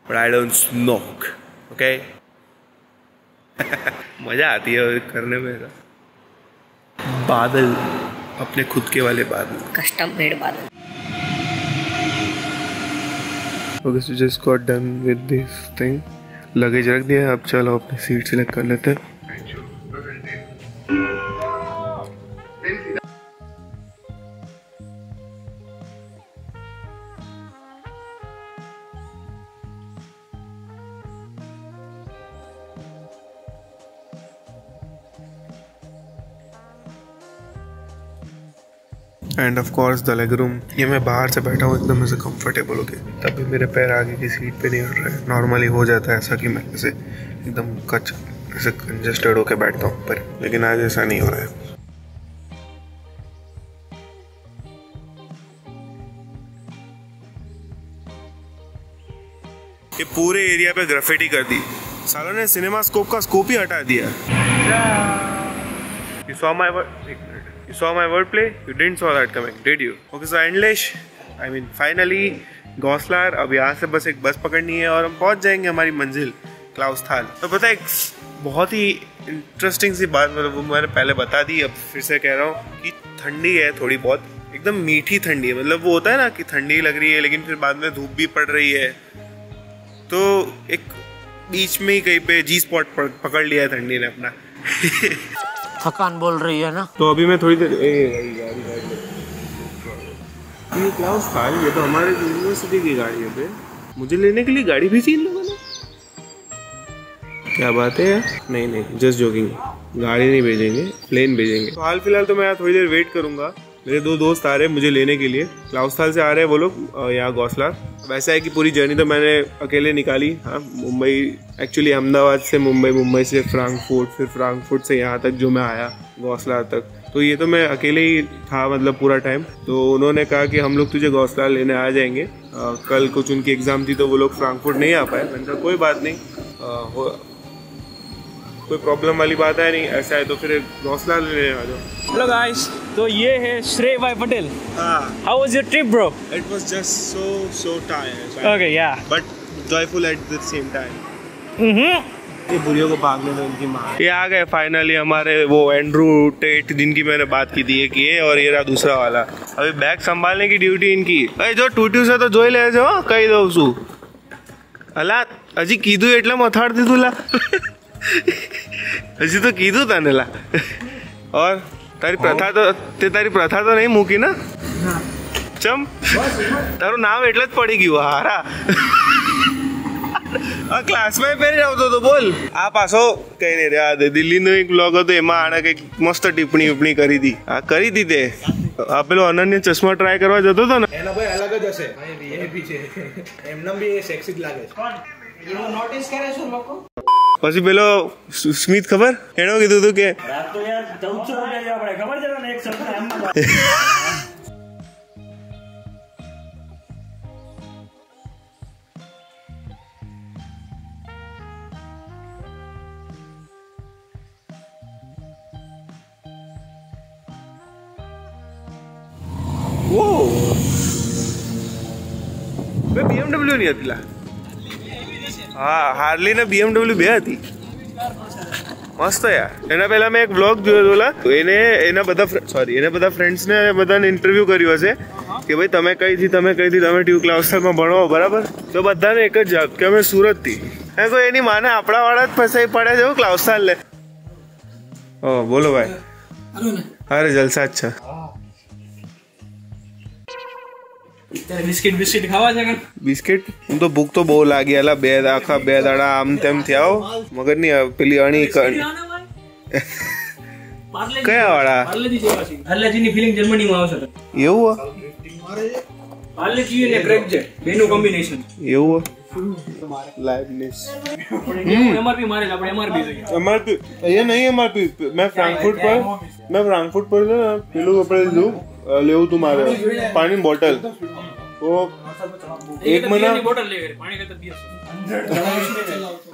But I don't smoke, okay? मजा आती है करने में। बादल, अपने खुद के वाले बादल, कस्टम मेड बादल। Okay, so just got done with this thing. Luggage रख दिया, अब चलो अपनी सीट सिलेक्ट कर लेते हैं। End of course the leg room. ये मैं बाहर से बैठा हूँ एकदम ऐसे कंफर्टेबल होके, तभी मेरे पैर आगे की सीट पे नहीं उठ रहे हैं। नॉर्मली हो जाता है ऐसा कि मैं ऐसे एकदम कच ऐसे कंजस्टेड होके बैठता हूँ पर, लेकिन आज ऐसा नहीं हो रहा है। ये पूरे एरिया पे ग्राफिटी कर दी सालों ने, सिनेमा स्कोप का स्कोप ही हटा दिया। You saw my wordplay? You didn't saw that coming, did you? Okay, so Endlish, I mean finally गौसलार। अब यहाँ से बस एक बस पकड़नी है और हम पहुँच जाएंगे हमारी मंजिल क्लाउस्थाल। तो पता है एक बहुत ही इंटरेस्टिंग सी बात, मतलब वो मैंने पहले बता दी, अब फिर से कह रहा हूँ कि ठंडी है थोड़ी बहुत, एकदम मीठी ठंडी है। मतलब वो होता है ना कि ठंडी लग रही है लेकिन फिर बाद में धूप भी पड़ रही है, तो एक बीच में ही कहीं पे जी स्पॉट पकड़ लिया है ठंडी ने अपना। थकान बोल रही है ना। तो अभी मैं थोड़ी देर ये क्लाउस्थाल, ये तो हमारे यूनिवर्सिटी की गाड़ी है पे, मुझे लेने के लिए गाड़ी भेजी इन लोगों ने। क्या बात है यार। नहीं जस्ट जोकिंग, गाड़ी नहीं भेजेंगे, प्लेन भेजेंगे। तो हाल फिलहाल तो मैं यहाँ थोड़ी देर वेट करूंगा। मेरे 2 दोस्त आ रहे हैं मुझे लेने के लिए, क्लाउस्थाल से आ रहे हैं वो लोग यहाँ गौसलार। वैसा है कि पूरी जर्नी तो मैंने अकेले निकाली। हाँ, मुंबई एक्चुअली अहमदाबाद से मुंबई, मुंबई से फ्रैंकफर्ट, फिर फ्रैंकफर्ट से यहाँ तक जो मैं आया गौसलार तक, तो ये तो मैं अकेले ही था मतलब पूरा टाइम। तो उन्होंने कहा कि हम लोग तुझे गौसलार लेने आ जाएंगे। कल कुछ उनकी एग्ज़ाम थी तो वो लोग फ्रैंकफर्ट नहीं आ पाए। मैंने कहा कोई बात नहीं, कोई प्रॉब्लम वाली बात है नहीं, ऐसा है तो फिर गौसलार लेने आ जाओ। हेलो गाइस, तो ये है श्रेय भाई Patel. How was your trip bro? It was just so tired. Okay, yeah. But joyful at the same time. ये बुढ़ियों को भागने दो इनकी माँ। ये आ गए फाइनली हमारे वो एंड्रू टेट जिनकी मैंने बात की थी, एक ये और ये रहा दूसरा वाला। अभी बैग संभालने की ड्यूटी इनकी। अरे जो टूट्यू से तो जोई ले जाओ कही दो उसू अला अजी कीधु एटले मथाड़ दी तुला हजी तो कीधु तने ला। और तारी प्रथा तो नहीं मूकी ना चम, तारू नाम એટલે જ પડી ગયું હારા। ક્લાસમાં પહેરી આવતો તો બોલ આ પાછો કઈ નહીં રે આ દિલ્હીનો એક બ્લોગ હતો એમાં આણે કંઈક મસ્ત ટિપ્પણી કરી હતી આ કરી હતી તે આ પેલો અનન્ય ચશ્મા ટ્રાય કરવા જતો હતો ને એનો ભાઈ અલગ જ હશે વીઆઈપી છે એમને બી સેક્સી જ લાગે છે એવું નોટિસ કરે છે લોકો પછી પેલો સ્મિત ખબર એનો કીધું હતું કે રાત તો યાર 1400 રૂપિયા આપણે ખબર છે ને એક સપના એમ BMW नहीं હતી हाँ हार्ली ने BMW બે હતી મસ્ત યાર એના પહેલા મેં એક વ્લોગ જોયો હતો એને બધા ફ્રેન્ડ્સને બધાને ઇન્ટરવ્યુ કર્યું હશે કે ભાઈ તમે કઈથી તમે ટ્યુબ ક્લાઉસમાં ભણો બરાબર તો બધાને એક જ જવાબ કે અમે સુરતથી એમ તો એની માને આપણા વાળા જ ફસાઈ પડે છે ક્લાઉસાલ લે ઓ બોલો ભાઈ અરે જલસા જ છે બિસ્કિટ ખાવા છે બિસ્કિટ હું તો ભૂખ તો બહુ લાગી એલા બે દાડા આમ તેમ થયા મગર ની પેલી અણી કયા વાળા પાર્લેજીની ફિલિંગ જર્મનીમાં આવશે એવું પાર્લેજી અને ક્રેક છે બેનું કોમ્બિનેશન એવું લાઇવનેસ એમઆરપી મારે આપણે એમઆરપી જોઈએ એમઆરપી ये नहीं एमआरपी मैं फ्रैंकफर्ट पर पेलू कपड़े जो लेવું તું મારે પાણી બોટલ તો એક મહિના બોટલ લે પાણી કરતા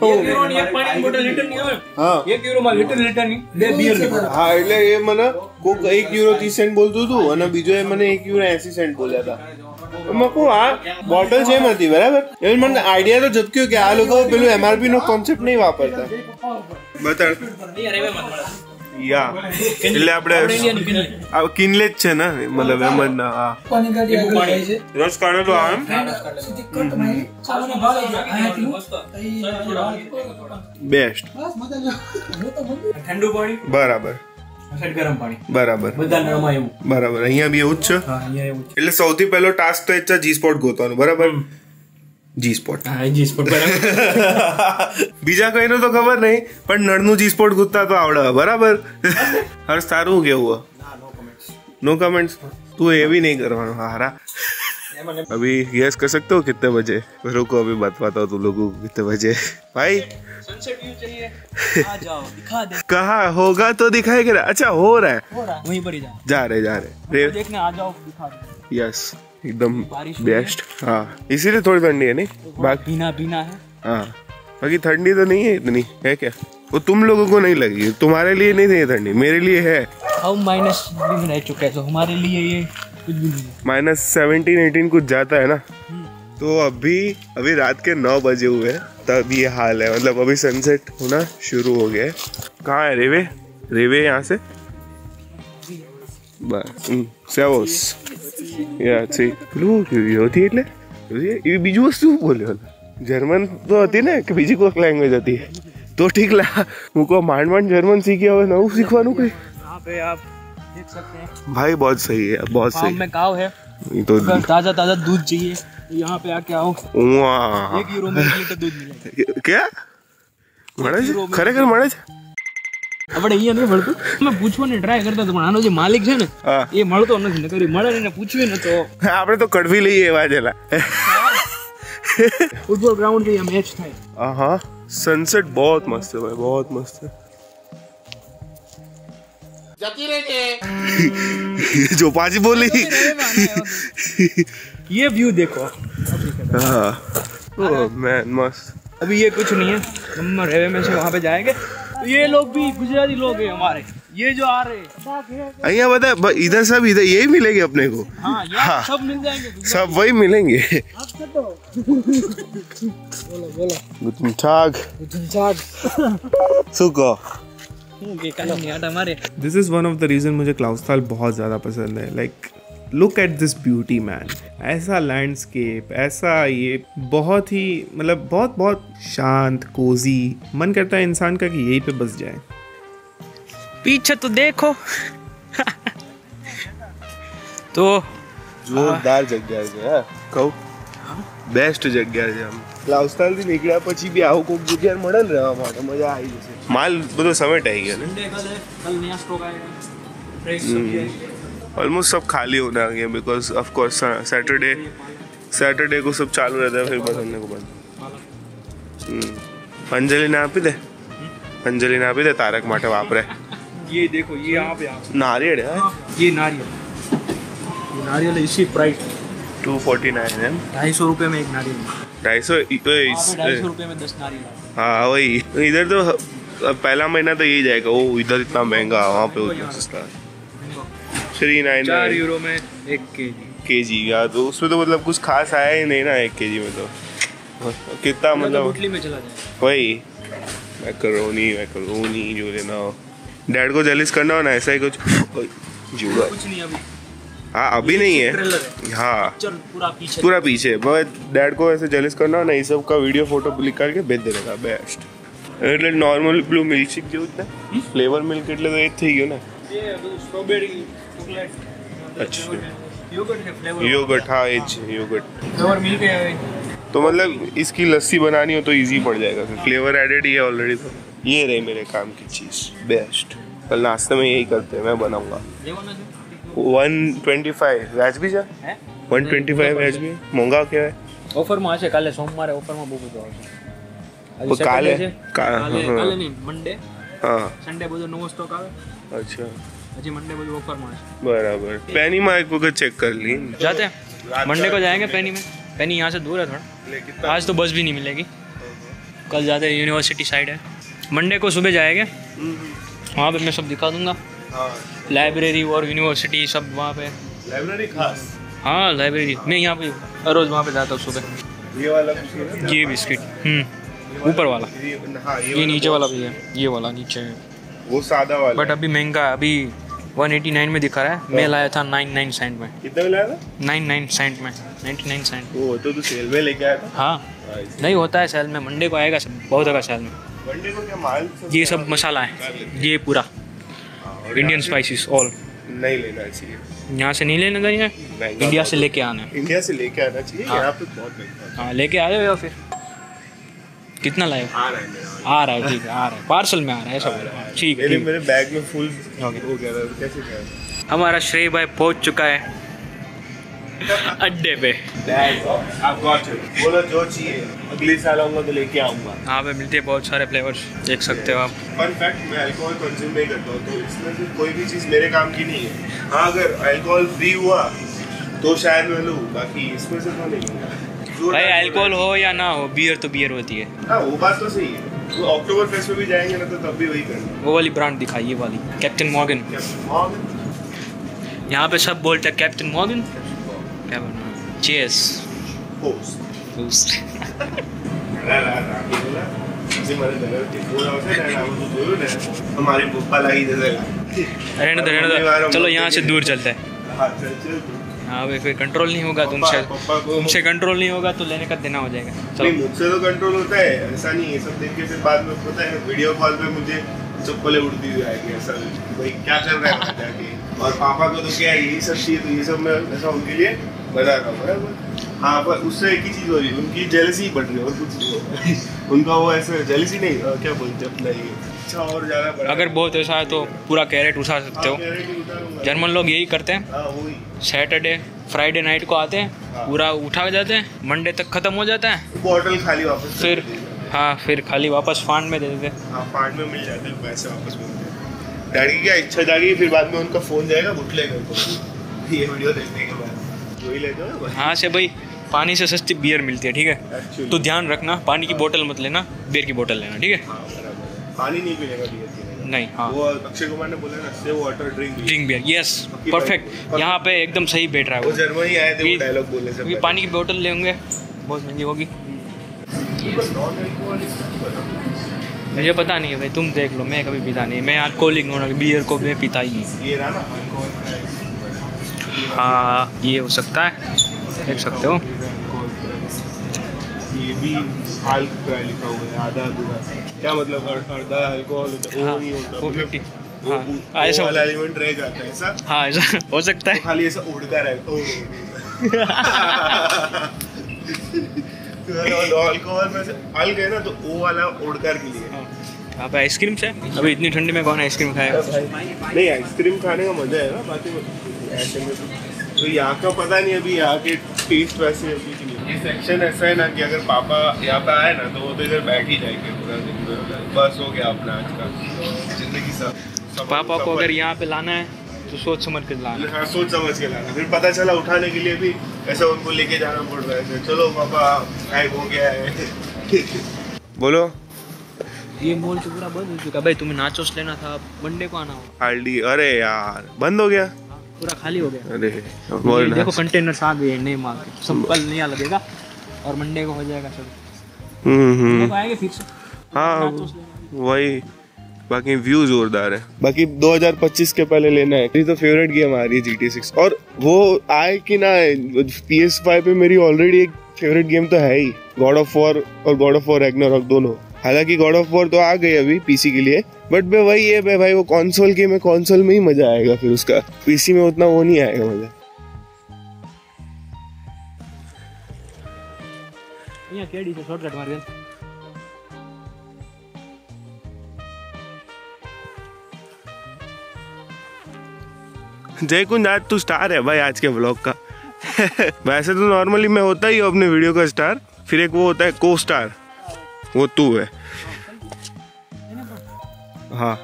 1 યુરો ની એક પાણી બોટલ લીટર ની આવે હા 1 યુરો માં લીટર ની બે બિયર ની હા એટલે એ મને કોક 1 યુરો 30 સેન્ટ બોલતું હતું અને બીજો એ મને 1 યુરો 80 સેન્ટ બોલ્યા હતા મકો આ બોટલ સેમ હતી બરાબર એટલે મને આઈડિયા તો ઝબક્યો કે આ લોકો પેલું એમઆરપી નો કોન્સેપ્ટ નહીં વાપરતા બતા યા એટલે આપણે કિનલે જ છે ને મતલબ એમ જ ના હા રસ કાઢેલો આમ બેસ્ટ ઠંડુ પાણી બરાબર ગરમ પાણી બરાબર બરાબર અહીંયા બી એવું જ છે એટલે સૌથી પહેલો ટાસ્ક તો એ છે જી સ્પોટ ગોતવાનું બરાબર જી સ્પોટ બીજા કઈનું તો ખબર નહીં પણ નળનું જી સ્પોટ ગોતતા તો આવડે બરાબર હર્ષ તારું કેવું नो कमेंट्स तू ये भी नहीं करवाना हारा अभी गैस कर सकते हो कितने बजे रुको अभी बताता हूँ तुम लोगों को कितने बजे भाई सनसेट व्यू चाहिए आ जाओ दिखा दे कहाँ होगा तो दिखाएगा अच्छा हो रहा है वहीं पर ही जा रहे देखने आ जाओ दिखा दे यस एकदम बेस्ट हाँ इसीलिए थोड़ी ठंडी है नहीं बाकी भीना है हाँ बाकी ठंडी तो नहीं है इतनी है क्या वो तुम लोगों को नहीं लगी तुम्हारे लिए नहीं है ठंडी मेरे लिए है हम माइनस भी रह चुके हैं तो हमारे लिए ये कुछ भी नहीं -17-18 कुछ जाता है ना तो अभी रात के 9 बजे हुए हैं तब ये हाल है मतलब अभी सनसेट होना शुरू हो गया है कहाँ है रेवे यहाँ से बस सेवोस या છે પેલું હોતી એટલે એ બીજું વસ્તુ બોલ્યો જર્મન તો હતી ને કે બીજી કોઈક લેંગ્વેજ હતી तो ठीक ला मुझको માંડ जर्मन सीखे હવે નવું શીખવાનું કઈ यहाँ पे आप देख सकते हैं भाई बहुत सही है बहुत सही में काव है तो ताजा दूध चाहिए तो यहाँ पे आके आओ 1 यूरो में 1 लीटर दूध मिलेगा क्या મળે છે ખરેખર મળે છે આપણે અહીંયા નથી મળતું મેં પૂછવાની ટ્રાય કરતા તો પણ આનો જે માલિક છે ને એ મળતો નથી નકરી મળે ને પૂછ્યું ને તો આપણે તો કડવી લઈએ એવા જેલા फुटबॉल ग्राउंड पे ये मैच था हाँ सनसेट बहुत मस्त है भाई बहुत मस्त है जो पाजी बोली ये व्यू देखो हाँ मैन मस्त अभी ये कुछ नहीं है हम रेवे में से वहाँ पे जाएंगे तो ये लोग भी गुजराती लोग हैं हमारे ये जो आ रहे हैं बता इधर सब इधर यही मिलेंगे अपने को हाँ, हाँ। सब मिल जाएंगे सब वही मिलेंगे बोलो Guten Tag सुको This is one of the reason मुझे क्लाउसथाल बहुत ज़्यादा पसंद है like look at this beauty man ऐसा लैंडस्केप ऐसा ये बहुत ही मतलब बहुत शांत कोजी मन करता है इंसान का कि यहीं पे बस जाए पीछे तो देखो तो जोरदार जगह है कहूँ बेस्ट जगह है हम ક્લાઉસતાલથી નીકળ્યા પછી બી આવું કોઈક જગ્યાએ મળે ને રહેવા માટે મજા આવી જશે. માલ બધો સમેટાઈ ગયો ને. कल नया स्टॉक आएगा फ्रेश सब्जी आएगी ऑलमोस्ट सब खाली होने आ गया बिकॉज ऑफ कोर्स सैटरडे को सब चालू रहता है फिर बस हमने को बंद. अंजलि ने आपी दे तारक माटे वापरे. ये देखो ये यहाँ पे नारियल है. ये नारियल है इसी प्राइस 249 है. 250 रुपये में एक नारियल. 250 रुपये में 10 नारियल. हाँ वही. इधर तो पहला महीना तो यही जाएगा. वो इधर इतना महंगा वहाँ पे उतना सस्ता. 399 €4 में 1 केजी. यार तो उसमें तो मतलब कुछ खास आया ही नहीं ना 1 केजी में. तो कितना मतलब गुटली में चला जाए. वही मैकरोनी जो लेना हो. डैड को जेलिस करना हो ना ऐसा ही कुछ जुड़ा. कुछ नहीं अभी. हाँ अभी नहीं है. हाँ पूरा पीछे. डैड को ऐसे जेलिस करना हो ना ये सब का वीडियो फोटो क्लिक करके भेज देने का बेस्ट. એટલે નોર્મલ પેલું મિલ્કશેક જેવું જ ને ફ્લેવર મિલ્ક એટલે તો એ જ થઈ ગયો ને. Strawberry chocolate. अच्छा યોગર્ટ है फ्लेवर. योगर्ट. हाँ एज योगर्ट. फ्लेवर मिल्क है. तो मतलब इसकी लस्सी बनानी हो तो इजी पड़ जाएगा. फ्लेवर एडेड ही है ऑलरेडी. तो ये रहे मेरे काम की चीज़ बेस्ट. कल नाश्ते में यही करते हैं. मैं बनाऊंगा 125 व्याज भी जा 125 व्याज भी महंगा क्या है. ऑफर में हશે કાલે સોમવારે ઓફર માં બહુ બધું આવશે. કાલે નહીં મંડે હા સન્ડે બધો નવો સ્ટોક આવે. अच्छा હજી મંડે બધું ઓફર માં હશે. बराबर. पैनी में एक वक्त चेक कर ली. जाते हैं मंडे को जाएंगे पैनी में. पैनी यहाँ से दूर है थोड़ा. आज तो बस भी नहीं मिलेगी. कल जाते हैं यूनिवर्सिटी साइड है. मंडे को सुबह जाएंगे. वहाँ पे मैं सब दिखा दूंगा. लाइब्रेरी और यूनिवर्सिटी सब वहाँ पे. लाइब्रेरी खास. हाँ लाइब्रेरी. मैं यहाँ पे रोज़ वहाँ पे जाता हूँ सुबह. ये वाला ये बिस्किट ऊपर वाला. ये नीचे वाला भी है. ये वाला नीचे है वो सादा वाला. बट अभी महंगा. अभी 189 में दिखा रहा है. मैं लाया था 99 सेंट में. कितने में लाया था. 99 सेंट में. 99 सेंट. वो तो सेल में लेके आया था. हाँ नहीं होता है सेल में. मंडे को आएगा सब. बहुत होगा सेल में. मंडे को क्या माल. ये सब मसाला है. ये पूरा इंडियन स्पाइसेस ऑल. नहीं लेना चाहिए. यहाँ से नहीं लेना चाहिए. इंडिया से लेके आना है. इंडिया से लेके आना चाहिए. यहाँ पे बहुत महंगा. हाँ लेके आ जाओ. फिर कितना लाए. आ रहा है ठीक है. आ रहा है पार्सल में आ रहा है सब. ठीक है. मेरे बैग में फुल हो गया था. कैसे गया. हमारा श्रेय भाई पहुँच चुका है अड्डे पे. बोलो जो चाहिए अगले साल आऊँगा तो लेके आऊँगा. यहाँ पे मिलते हैं बहुत सारे फ्लेवर्स. देख सकते हो आप. फन फैक्ट मैं अल्कोहल कंज्यूम नहीं करता हूँ तो इसमें से कोई भी चीज़ मेरे काम की नहीं है. हाँ अगर अल्कोहल फ्री हुआ तो शायद मैं लूँ. बाकी इसमें से तो नहीं. भाई अल्कोहल हो या ना हो बियर तो बियर होती है. हाँ वो बात तो सही है. तो अक्टूबर फेस्ट में भी जाएंगे ना तो तब भी वही करना. वो वाली ब्रांड दिखाई. ये वाली कैप्टन मॉर्गन. यहाँ पे सब बोलते हैं कैप्टन मॉर्गन. क्या बोलना. चीयर्स. हमारे पप्पा लगी रहने दो. चलो यहाँ से दूर चलते हैं. हाँ भाई फिर कंट्रोल नहीं होगा. तुमसे कंट्रोल नहीं होगा तो लेने का देना हो जाएगा. चलो मुझसे तो कंट्रोल होता है. ऐसा नहीं है. सब देख के फिर बाद में पता है वीडियो कॉल पे मुझे चप्पलें उड़ती हुई आएगी. ऐसा भाई क्या चल रहा है वहाँ जाके. और पापा को तो क्या है यही सब चाहिए. तो ये सब मैं ऐसा उनके लिए बना रहा हूँ बराबर. हाँ पर उससे एक ही चीज़ हो रही है. उनकी जेलसी बढ़ रही है और कुछ नहीं हो. उनका वो ऐसे जेलसी नहीं क्या बोलते अपना ये अच्छा और ज़्यादा. अगर बहुत ऐसा है तो पूरा कैरेट उठा सकते हो. जर्मन लोग यही करते हैं. सैटरडे फ्राइडे नाइट को आते हैं. पूरा उठा जाते हैं. मंडे तक ख़त्म हो जाता है. बॉटल खाली वापस फिर. हाँ फिर खाली वापस फांड में दे देते हैं. हाँ फांड में मिल जाते हैं पैसे वापस मिलते हैं. डैडी की क्या इच्छा जागी फिर बाद में उनका फ़ोन जाएगा बुटले घर को. ये वीडियो देखने के बाद वही ले जाओ. हाँ से भाई पानी से सस्ती बियर मिलती है. ठीक है तो ध्यान रखना. पानी की बोतल मत लेना. बियर की बोतल लेना. ठीक है. पानी नहीं पीनेगा बियर नहीं. हाँ वो अक्षय कुमार ने बोला ना से water drink beer. Yes perfect. यहाँ पे एकदम सही बैठ रहा है. वो जर्मनी आए थे वो डायलॉग बोलने से. पानी की बोतल लेंगे बहुत महंगी होगी. मुझे पता नहीं है भाई. तुम देख लो. मैं कभी पीता नहीं. मैं अल्कोहलिक हूँ. बियर को मैं पीता ही नहीं. ये रहा ना. हाँ ये हो सकता है. देख सकते हो. ये भी हाल लिखा हुआ है आधा अधूरा. क्या मतलब आधा अल्कोहल होता है. वो नहीं होता. 450. हाँ ऐसा वाला एलिमेंट रह जाता है. ऐसा. हाँ ऐसा हो सकता है. खाली ऐसा उड़ता रहता. अल्कोहल में से हल्क है ना, तो वो वाला ओडकार के लिए। यहाँ पे आइसक्रीम से अभी इतनी ठंडी में कौन आइसक्रीम खाएगा? नहीं, आइसक्रीम खाने का मजा है ना, बाकी ऐसे में तो यहाँ का पता नहीं, अभी यहाँ के टेस्ट वैसे है कि नहीं। ये सेक्शन ऐसा है ना कि अगर पापा यहाँ पे आए ना, तो वो तो इधर बैठ ही जाएंगे पूरा दिन, बस हो गया अपना आज का जिंदगी सब। पापा को अगर यहाँ पे लाना है तो सोच समझ के लाना। हाँ, सोच समझ के लाना। फिर पता चला उठाने के लिए भी ऐसा उनको लेके जाना पड़ रहा है, चलो पापा गायब हो गया है। बोलो, ये मॉल तो पूरा बंद हो चुका भाई, तुम्हें नाचोस लेना था, मंडे को आना होगा। हार्डी, अरे यार बंद हो गया, पूरा खाली हो गया। अरे देखो कंटेनर्स आ गए नए माल के, सब कल नया लगेगा और मंडे को हो जाएगा सब। आएंगे फिर से। हाँ वही, बाकी व्यू जोरदार है। बाकी 2025 के पहले लेना है। मेरी तो फेवरेट गेम आ रही है GTA 6, और वो आए कि ना PS5 पे मेरी ऑलरेडी एक फेवरेट गेम तो है ही, गॉड ऑफ वॉर और गॉड ऑफ वॉर रैग्नारॉक दोनों। हालांकि गॉड ऑफ वॉर तो आ गई अभी PC के लिए, बट मैं वही है भाई, वो कंसोल गेम है, कंसोल में ही मजा आएगा, फिर उसका PC में उतना वो नहीं आएगा मजा। यहाँ केडी से शॉर्टकट मार दे। जय कुंज, आज तू स्टार है भाई आज के व्लॉग का। वैसे तो नॉर्मली मैं होता ही अपने वीडियो का स्टार, फिर एक वो होता है को स्टार, वो तू है। हाँ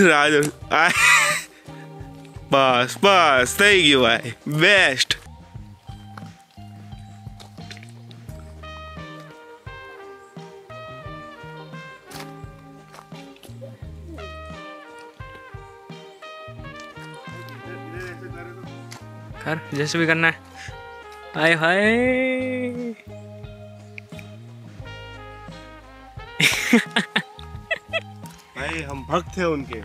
राज बस बस थैंक यू भाई, बेस्ट। कर जैसे भी करना है। हाय हाय भाई हम भक्त हैं उनके।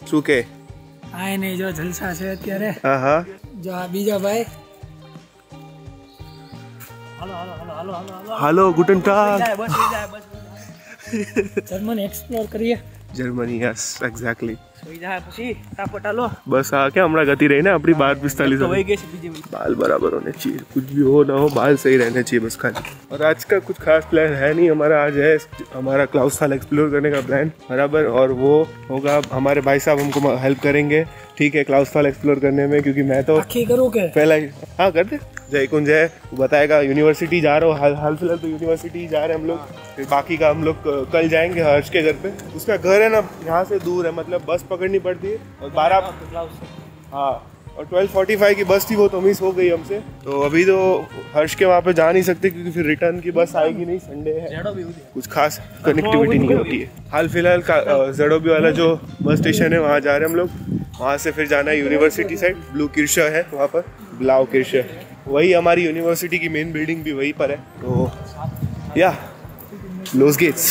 શું કે આય નહીં જો જલસા છે અત્યારે. હા હા જો આ બીજા ભાઈ હાલો ગુટન ટાગ. જર્મન એક્સપ્લોર કરીએ. Germany yes exactly. સુઈ જાય પછી તાપટ હાલો. बस आ क्या हमारा गति रही ना अपनी 12:45 बाल बराबर होने चाहिए, कुछ भी हो ना हो बाल सही रहने चाहिए बस खाली। और आज का कुछ खास प्लान है नहीं हमारा, आज है हमारा क्लाउसथाल एक्सप्लोर करने का प्लान बराबर, और वो होगा हमारे भाई साहब हमको हेल्प करेंगे, ठीक है, क्लाउसथाल एक्सप्लोर करने में, क्योंकि मैं तो करूँ क्या पहला ही हाँ कर दे। जय कुंज है वो बताएगा, यूनिवर्सिटी जा रहा हो हाल फिलहाल तो यूनिवर्सिटी जा रहे हैं हम लोग, फिर बाकी का हम लोग कल जाएंगे हर्ष के घर पे। उसका घर है ना यहाँ से दूर है, मतलब बस पकड़नी पड़ती है, और 12 हाँ और 12:45 की बस थी वो तो मिस हो गई हमसे, तो अभी तो हर्ष के वहाँ पे जा नहीं सकते क्योंकि फिर रिटर्न की बस आएगी नहीं, संडे है, कुछ खास कनेक्टिविटी नहीं होती है। हाल फिलहाल जड़ोबी वाला जो बस स्टेशन है वहाँ जा रहे हैं हम लोग, वहाँ से फिर जाना है यूनिवर्सिटी साइड, ब्लू किर्शा है वहाँ पर, ब्लाउ किर्शा, वही हमारी यूनिवर्सिटी की मेन बिल्डिंग भी वहीं पर है। तो या लोस गेट्स।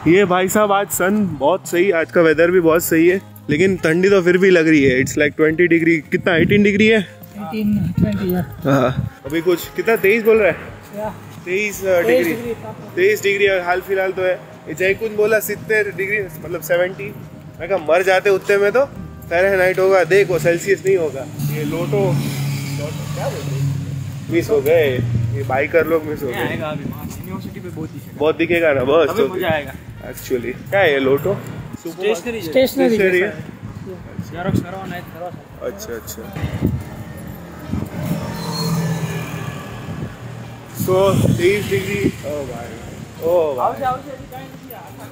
ये भाई साहब आज सन बहुत सही, आज का वेदर भी बहुत सही है, लेकिन ठंडी तो फिर भी लग रही है। इट्स लाइक 20 डिग्री, कितना 18 डिग्री है 18-20 हाँ अभी कुछ कितना 23 बोल रहा है 23 डिग्री हाल फिलहाल तो है। जय कुंज बोला 70 डिग्री मतलब 70, मैं कहा मर जाते उतने में तो फ़ारेनहाइट होगा, देखो सेल्सियस नहीं होगा। ये लोटो क्या बोलते मिस हो गए, ये बाइकर लोग मिस हो गए, यूनिवर्सिटी पे बहुत दिखेगा ना बस अभी मजा आएगा। एक्चुअली क्या है ये लोटो स्टेशनरी है। अच्छा अच्छा सो 23 डिग्री ओ भाई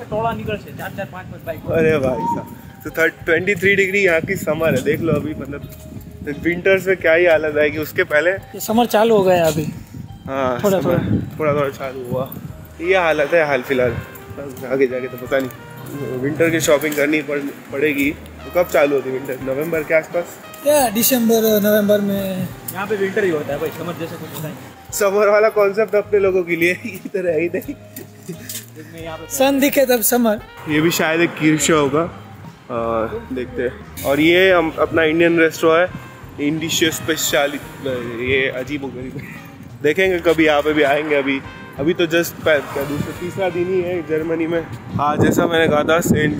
टोला निकलશે 4-5 बाइक। अरे भाई साहब तो 23 डिग्री यहाँ की समर है, देख लो अभी, मतलब विंटर्स में क्या ही हालत आएगी। उसके पहले समर चालू हो गया अभी, हाँ थोड़ा चालू हुआ, ये हालत है हाल फिलहाल। आगे जाके तो पता नहीं, विंटर की शॉपिंग करनी पड़ेगी। तो कब चालू होती विंटर? नवंबर के आसपास या दिसंबर नवंबर में। यहाँ पे विंटर ही होता है भाई, समर जैसे कुछ होता है। समर वाला कॉन्सेप्ट अपने लोगों के लिए इधर है ही नहीं। सन दिखे तब समर। ये भी शायद एक कीर्षा होगा, देखते हैं। और ये हम अपना इंडियन रेस्टोरेंट है, इंडिशियस स्पेशलिटी। ये अजीब गरीब देखेंगे, कभी यहाँ पे भी आएंगे। अभी तो जस्ट दूसरा तीसरा दिन ही है जर्मनी में। हाँ, जैसा मैंने कहा था सेंट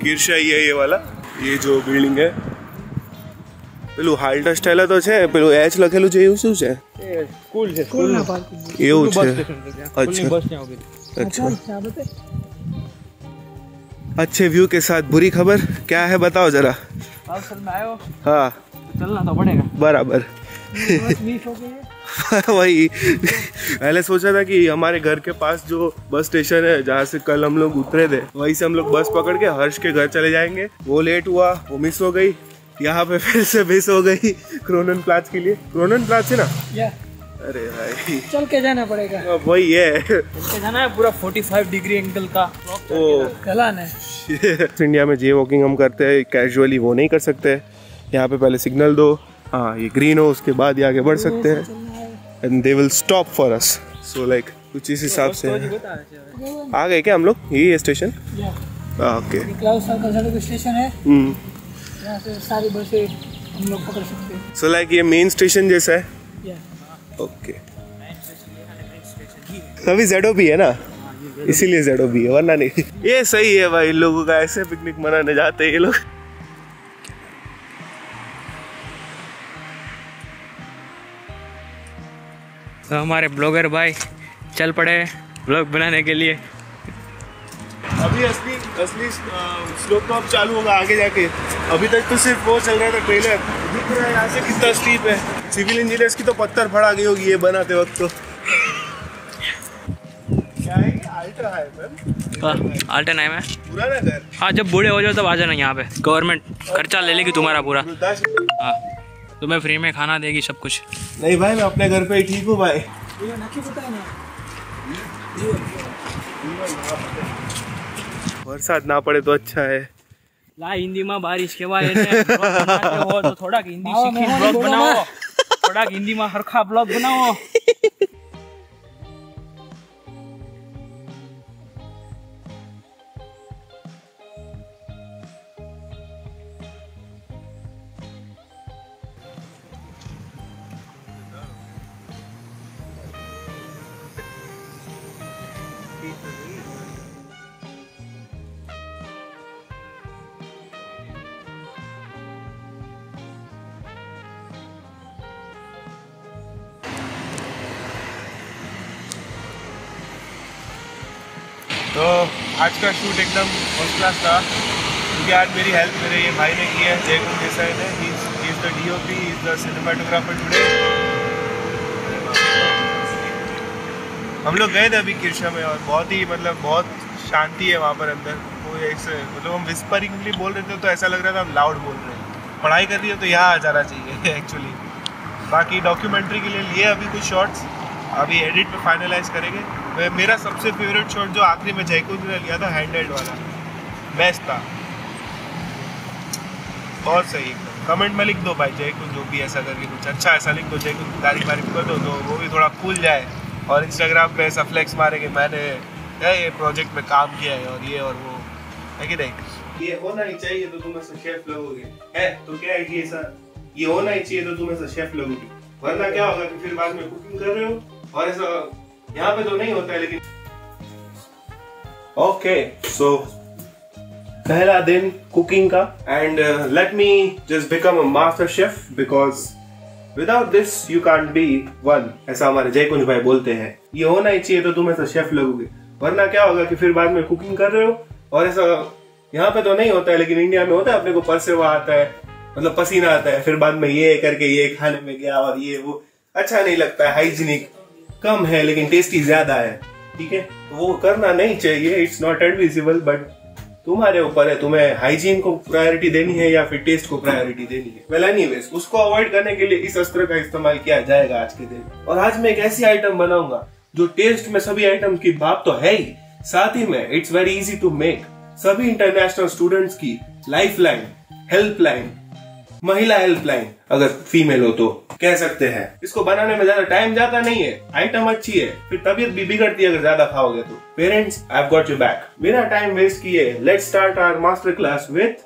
कीर्षा ही है ये वाला, ये जो बिल्डिंग है। પેલું હાલ્ટા સ્ટાઇલ તો છે, પેલું એચ લખેલું છે એવું શું છે? સ્કૂલ છે, સ્કૂલના પાર્કિંગ એવું છે। अच्छा, अच्छे व्यू के साथ बुरी खबर क्या है बताओ जरा। हाँ, चलना तो पड़ेगा बराबर। वही पहले सोचा था कि हमारे घर के पास जो बस स्टेशन है जहाँ से कल हम लोग उतरे थे, वहीं से हम लोग बस पकड़ के हर्ष के घर चले जाएंगे। वो लेट हुआ, वो मिस हो गई। यहाँ पे फिर से मिस हो गई क्रोनन प्लाज के लिए। क्रोनन प्लाज है ना? अरे भाई चल के जाना पड़ेगा। वही है, चल के जाना है पूरा 45 डिग्री एंगल का ढलान है। इंडिया में जे वॉकिंग हम करते हैं कैजुअली, वो नहीं कर सकते। यहाँ पे पहले सिग्नल दो, हाँ ये ग्रीन हो, उसके बाद ये आगे बढ़ सकते हैं and they will stop for us. So like कुछ इस हिसाब से आ गए क्या हम लोग? यही station? Okay, cloud circle station है, यहाँ से सारी बसें हम लोग पकड़ सकते हैं। सो लाइक ये मेन स्टेशन जैसा है। ओके, अभी ZOP है ना, इसीलिए ZOP है, वरना नहीं। ये सही है भाई, इन लोगों का ऐसे पिकनिक मनाने जाते हैं ये लोग। तो हमारे ब्लॉगर भाई चल पड़े ब्लॉग बनाने के लिए। अभी असली स्लोप तो अब चालू होगा आगे जाके। अभी तक तो सिर्फ वो चल रहा था ट्रेलर। दिख रहा है यहाँ से कितना स्टीप है। सिविल इंजीनियर्स की तो पत्थर फड़ा गई होगी ये बनाते वक्त। तो क्या है अल्ट्रा है मैम? अल्ट्रा नाम है पुराना घर। हाँ, जब बूढ़े हो जाओ तब आ जाना यहाँ पे, गवर्नमेंट खर्चा ले लेगी तुम्हारा पूरा। हाँ, तुम्हें फ्री में खाना देगी, सब कुछ। नहीं भाई, मैं अपने घर पे ही ठीक हूँ भाई। बरसात ना पड़े तो अच्छा है। ला हिंदी में बारिश के बाद हो तो थोड़ा हिंदी सीखी ब्लॉग बनाओ, थोड़ा हिंदी में हरखा ब्लॉग बनाओ। तो आज का शूट एकदम फर्स्ट क्लास था, क्योंकि आज मेरी हेल्प मेरे ये भाई ने की है, जयकुल देसाई ने। He is the DOP, he is the cinematographer today. हम लोग गए थे अभी कीर्षा में और बहुत ही बहुत शांति है वहाँ पर अंदर। कोई ऐसे हम विस्परिंगली बोल रहे थे तो ऐसा लग रहा था हम लाउड बोल रहे हैं। पढ़ाई कर रही है तो यहाँ आ जाना चाहिए एक्चुअली। बाकी डॉक्यूमेंट्री के लिए लिए अभी कुछ शॉट्स, अभी एडिट पे फाइनलाइज करेंगे। मेरा सबसे फेवरेट शॉट जो आखिरी में जयकुल ने लिया था, हैंडहेल्ड वाला, बेस्ट था, बहुत सही। कमेंट में लिख दो भाई, जयकुल जो भी ऐसा करके कुछ अच्छा ऐसा लिख दो, जयकुल की तारीफ कर दो, तो वो भी थोड़ा खुल जाए और इंस्टाग्राम पे ऐसा फ्लेक्स मारे कि मैंने ये प्रोजेक्ट में काम किया है और ये और वो है कि नहीं। ये होना ही चाहिए तो तुम ऐसा शेफ लगोगे, है तो क्या है कि ऐसा ये होना ही चाहिए तो तुम ऐसा शेफ लगोगे, वरना क्या होगा कि फिर बाद में कुकिंग कर रहे हो और ऐसा यहाँ पे तो नहीं होता है। लेकिन ओके, सो पहला दिन कुकिंग का and let me just become a master chef because without this you can't be one, ऐसा हमारे जयकुंज भाई बोलते हैं। ये होना ही चाहिए तो तुम ऐसा शेफ लगोगे, वरना क्या होगा कि फिर बाद में कुकिंग कर रहे हो और ऐसा यहाँ पे तो नहीं होता है लेकिन इंडिया में होता है। अपने को परसेवा आता है, मतलब पसीना आता है, फिर बाद में ये करके ये खाने में गया और ये वो अच्छा नहीं लगता है, हाइजीनिक कम है लेकिन टेस्टी ज्यादा है, ठीक है, तो वो करना नहीं चाहिए। इट्स नॉट एडविजिबल, बट तुम्हारे ऊपर है, तुम्हें हाइजीन को प्रायोरिटी देनी है या फिर टेस्ट को प्रायोरिटी देनी है। वेल एनीवेज, उसको अवॉइड करने के लिए इस अस्त्र का इस्तेमाल किया जाएगा आज के दिन। और आज मैं एक ऐसी आइटम बनाऊंगा जो टेस्ट में सभी आइटम की बात तो है ही, साथ ही में it's very easy to make. सभी इंटरनेशनल स्टूडेंट्स की लाइफलाइन, हेल्पलाइन, महिला हेल्पलाइन अगर फीमेल हो तो कह सकते हैं। इसको बनाने में ज्यादा टाइम जाता नहीं है, आइटम अच्छी है, फिर तबीयत भी बिगड़ती है अगर ज्यादा खाओगे तो। Parents, I have got you back. बिना टाइम वेस्ट किए let's start our master class with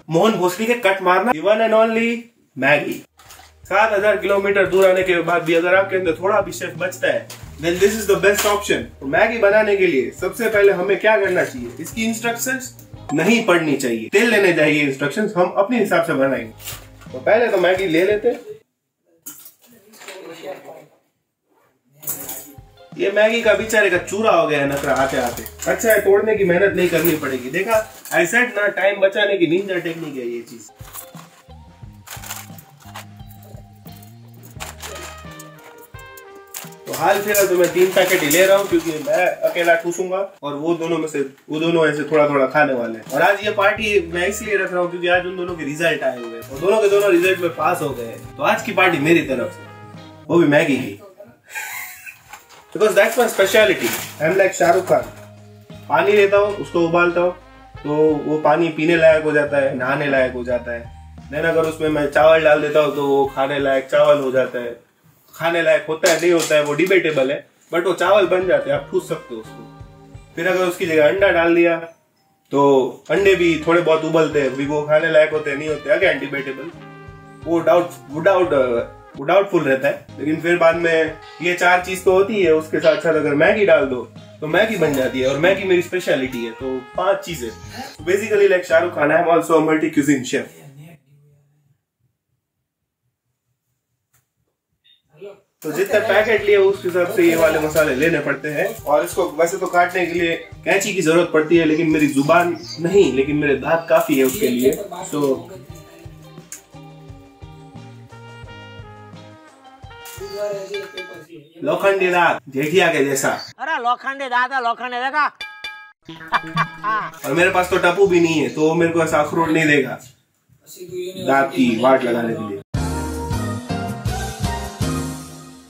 Mohan Bhosle के कट मारना, one and only Maggi. 7000 kilometre दूर आने के बाद भी अगर आपके अंदर थोड़ा भी शेफ बचता है, then this is the best option। तो मैगी बनाने के लिए सबसे पहले हमें क्या करना चाहिए, इसकी इंस्ट्रक्शंस नहीं पढ़नी चाहिए, तेल लेने चाहिए, इंस्ट्रक्शंस हम अपने हिसाब से बनाएंगे। तो पहले तो मैगी ले लेते हैं। ये मैगी का बेचारे का चूरा हो गया है नखरा आते आते। अच्छा है, तोड़ने की मेहनत नहीं करनी पड़ेगी। देखा, आई सेड ना, टाइम बचाने की निंजा टेक्निक है ये चीज। तो हाल फिलहाल तो मैं 3 पैकेट ही ले रहा हूँ क्योंकि मैं अकेला ठूसूंगा और वो दोनों ऐसे थोड़ा थोड़ा खाने वाले हैं। और आज ये पार्टी मैं इसलिए रख रहा हूँ क्योंकि आज उन दोनों के रिजल्ट आए हुए हैं और दोनों के दोनों रिजल्ट में पास हो गए। तो आज की पार्टी मेरी तरफ से, वो भी मैगी की, because that's my speciality. I am like Shahrukh Khan. पानी लेता हूँ, उसको उबालता हूँ तो वो पानी पीने लायक हो जाता है, नहाने लायक हो जाता है। देन अगर उसमें मैं चावल डाल देता हूँ तो वो खाने लायक चावल हो जाता है। खाने लायक होता है नहीं होता है वो डिबेटेबल है, बट वो चावल बन जाते हैं, आप ठूस सकते हो उसको। फिर अगर उसकी जगह अंडा डाल दिया तो अंडे भी थोड़े बहुत उबलते हैं, भी वो खाने लायक होते हैं नहीं होते, अगेन डिबेटेबल। वो डाउटफुल रहता है। लेकिन फिर बाद में ये 4 चीज तो होती है, उसके साथ साथ अगर मैगी डाल दो तो मैगी बन जाती है और मैगी मेरी स्पेशलिटी है। तो 5 चीजें basically like Shahrukh Khan, I am also a multi cuisine chef. तो जितने पैकेट लिए उस हिसाब से ये वाले मसाले लेने पड़ते हैं। और इसको वैसे तो काटने के लिए कैंची की जरूरत पड़ती है, लेकिन मेरी जुबान नहीं, लेकिन मेरे दांत काफी है उसके लिए। तो लोखंडी दांत जेठिया के जैसा। अरे लोखंडी दांत है, लोखंडी देखा। और मेरे पास तो टप्पू भी नहीं है तो वो मेरे को ऐसा अखरोट नहीं देगा दांत की वाट लगाने के लिए।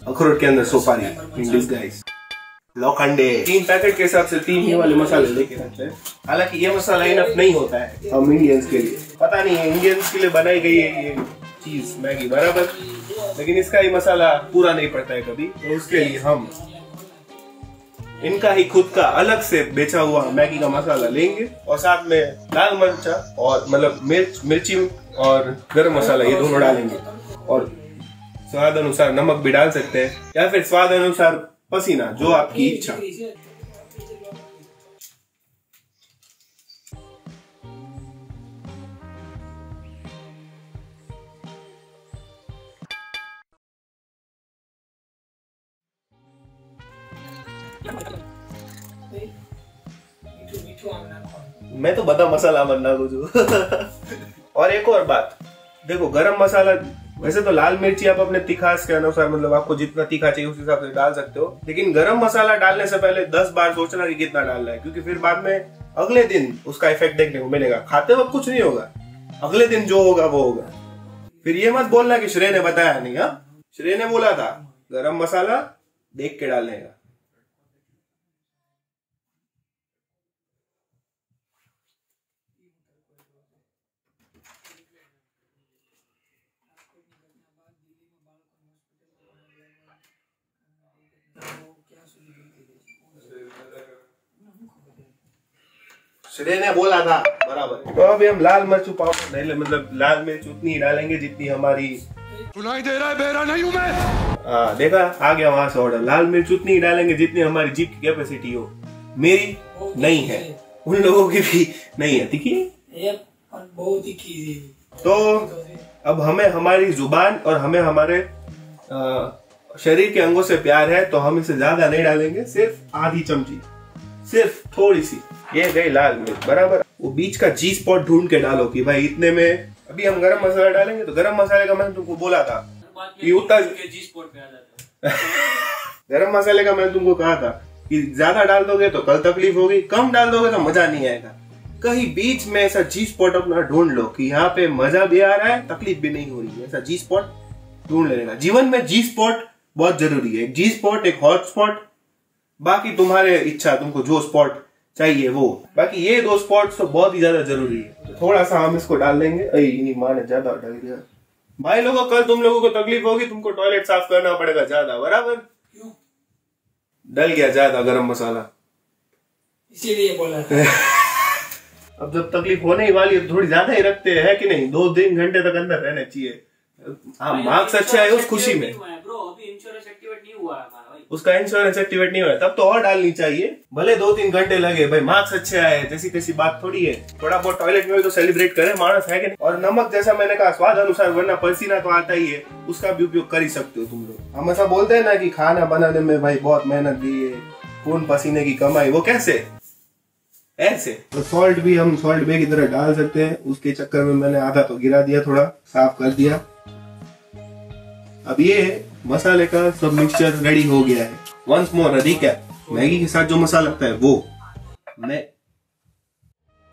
अखरोट के अंदर सोपारी इन डिस्गाइज। लोखंडे 3 पैकेट के हिसाब से 3 ये वाले मसाले लेके रखते हैं। हालांकि ये मसाला इनफ नहीं होता है हम इंडियंस के लिए, पता नहीं है इंडियंस के लिए बनाई गई है ये चीज मैगी बराबर, लेकिन इसका ही मसाला पूरा नहीं पड़ता है कभी। तो उसके लिए हम इनका ही खुद का अलग से बेचा हुआ मैगी का मसाला लेंगे और साथ में लाल मिर्चा और मतलब मिर्ची और गरम मसाला ये दोनों डालेंगे। और स्वाद अनुसार नमक भी डाल सकते हैं या फिर स्वाद अनुसार पसीना, जो आपकी इच्छा। मैं तो बता मसाला बनना कुछ। और एक और बात देखो, गरम मसाला वैसे तो लाल मिर्ची आप अपने तिखास के अनुसार मतलब आपको जितना तीखा चाहिए उस हिसाब से डाल सकते हो, लेकिन गरम मसाला डालने से पहले 10 बार सोचना कि कितना डालना है, क्योंकि फिर बाद में अगले दिन उसका इफेक्ट देखने को मिलेगा। खाते वक्त कुछ नहीं होगा, अगले दिन जो होगा वो होगा। फिर ये मत बोलना कि श्रेय ने बताया नहीं। हाँ, श्रेय ने बोला था गरम मसाला देख के डालने का। श्रेय ने बोला था बराबर। तो अभी हम लाल मिर्च पाउडर नहीं, मतलब लाल मिर्च उतनी ही डालेंगे जितनी हमारी, सुनाई दे रहा है, बेरा नहीं हूं मैं। देखा, आ गया वहां से ऑर्डर। लाल मिर्च उतनी ही डालेंगे जितनी हमारी जीभ की कैपेसिटी हो। मेरी नहीं है, उन लोगों की भी नहीं है। तीखी बहुत तीखी। तो अब हमें हमारी जुबान और हमें हमारे शरीर के अंगों से प्यार है, तो हम इसे ज्यादा नहीं डालेंगे, सिर्फ आधी चमची, सिर्फ थोड़ी सी। ये गई लाल मिर्च बराबर। वो बीच का जी स्पॉट ढूंढ के डालो कि भाई इतने में। अभी हम गरम मसाला डालेंगे तो गरम मसाले का मैंने तुमको बोला था कि उतना जी स्पॉट पे आ जाता है। गरम मसाले का मैंने तुमको कहा था कि ज्यादा डाल दोगे तो कल तकलीफ होगी, कम डाल दोगे तो मजा नहीं आएगा। कहीं बीच में ऐसा जी स्पॉट अपना ढूंढ लो कि यहाँ पे मजा भी आ रहा है, तकलीफ भी नहीं हो रही है। ऐसा जी स्पॉट ढूंढ लेने का। जीवन में जी स्पॉट बहुत जरूरी है। एक जी स्पॉट, एक हॉट स्पॉट, बाकी तुम्हारे इच्छा, तुमको जो स्पॉट चाहिए वो। बाकी ये 2 स्पॉट्स तो बहुत ही ज्यादा जरूरी है। थोड़ा सा हम इसको डाल देंगे। नहीं माँ ने ज्यादा डाल दिया। भाई लोगों कल तुम लोगों को तकलीफ होगी, तुमको टॉयलेट साफ करना पड़ेगा ज्यादा, बराबर? क्यों? डल गया ज्यादा गरम मसाला, इसीलिए बोला। अब जब तकलीफ होने ही वाली है थोड़ी ज्यादा ही रखते हैं कि नहीं, 2-3 घंटे तक अंदर रहने चाहिए। हाँ मार्क्स अच्छे आए उस खुशी में। उसका इंश्योरेंस एक्टिवेट नहीं हुआ तब तो और डालनी चाहिए, भले 2-3 घंटे लगे, भाई मार्क्स अच्छे आए, जैसी तैसी बात थोड़ी है। थोड़ा बहुत टॉयलेट में भी तो सेलिब्रेट करे मानस, है कि नहीं? और नमक जैसा मैंने कहा स्वाद अनुसार, वरना पसीना तो आता ही है, उसका भी उपयोग कर ही सकते हो तुम लोग। हम ऐसा बोलते हैं ना कि खाना बनाने में भाई बहुत मेहनत दी है, खून पसीने की कमाई, वो कैसे ऐसे। तो सॉल्ट भी हम सॉल्ट बे की तरह डाल सकते हैं, उसके चक्कर में मैंने आधा तो गिरा दिया, थोड़ा साफ कर दिया। अब ये मसाले का सब मिक्सचर रेडी हो गया है। वंस मोर रिकैप, मैगी के साथ जो मसाला लगता है वो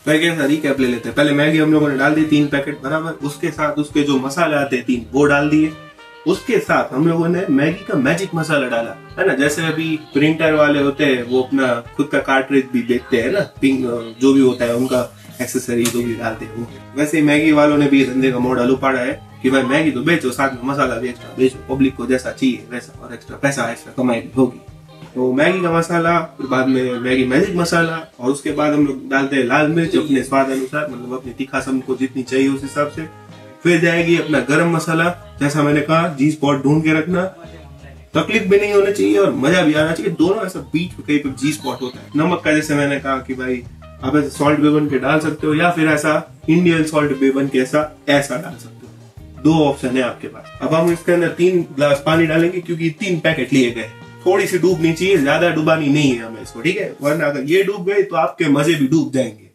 रिकैप ले लेते हैं। पहले मैगी हम लोगों ने डाल दी 3 पैकेट बराबर, उसके साथ उसके जो मसाले आते हैं 3 वो डाल दिए। उसके साथ हम लोगों ने मैगी का मैजिक मसाला डाला है ना, जैसे अभी प्रिंटर वाले होते हैं वो अपना खुद का कार्ट्रिज भी बेचते हैं ना, पिंग जो भी होता है उनका एक्सेसरी जो भी डालते हैं वो, वैसे ही मैगी वालों ने भी धंधे का मॉडल उपाड़ा है कि भाई मैगी तो बेचो, साथ में मसाला भी एक्स्ट्रा बेचो, पब्लिक को जैसा चाहिए वैसा, और एक्स्ट्रा पैसा एक्स्ट्रा कमाई होगी। तो मैगी का मसाला, फिर बाद में मैगी मैजिक मसाला, और उसके बाद हम लोग डालते हैं लाल मिर्च अपने स्वाद अनुसार, मतलब अपनी तीखापन को जितनी चाहिए उस हिसाब से। फिर जाएगी अपना गरम मसाला, जैसा मैंने कहा जी स्पॉट ढूंढ के रखना, तकलीफ भी नहीं होनी चाहिए और मजा भी आना चाहिए, दोनों ऐसा बीच में कहीं पर जी स्पॉट होता है। नमक का जैसे मैंने कहा कि भाई आप ऐसे सॉल्ट बे बन के डाल सकते हो, या फिर ऐसा इंडियन सॉल्ट बे बन के ऐसा डाल सकते हो, 2 ऑप्शन है आपके पास। अब हम इसके अंदर 3 ग्लास पानी डालेंगे, क्योंकि 3 पैकेट लिए गए, थोड़ी सी डूबनी चाहिए, ज्यादा डुबानी नहीं है हमें इसको, ठीक है? वरना अगर ये डूब गई तो आपके मजे भी डूब जाएंगे।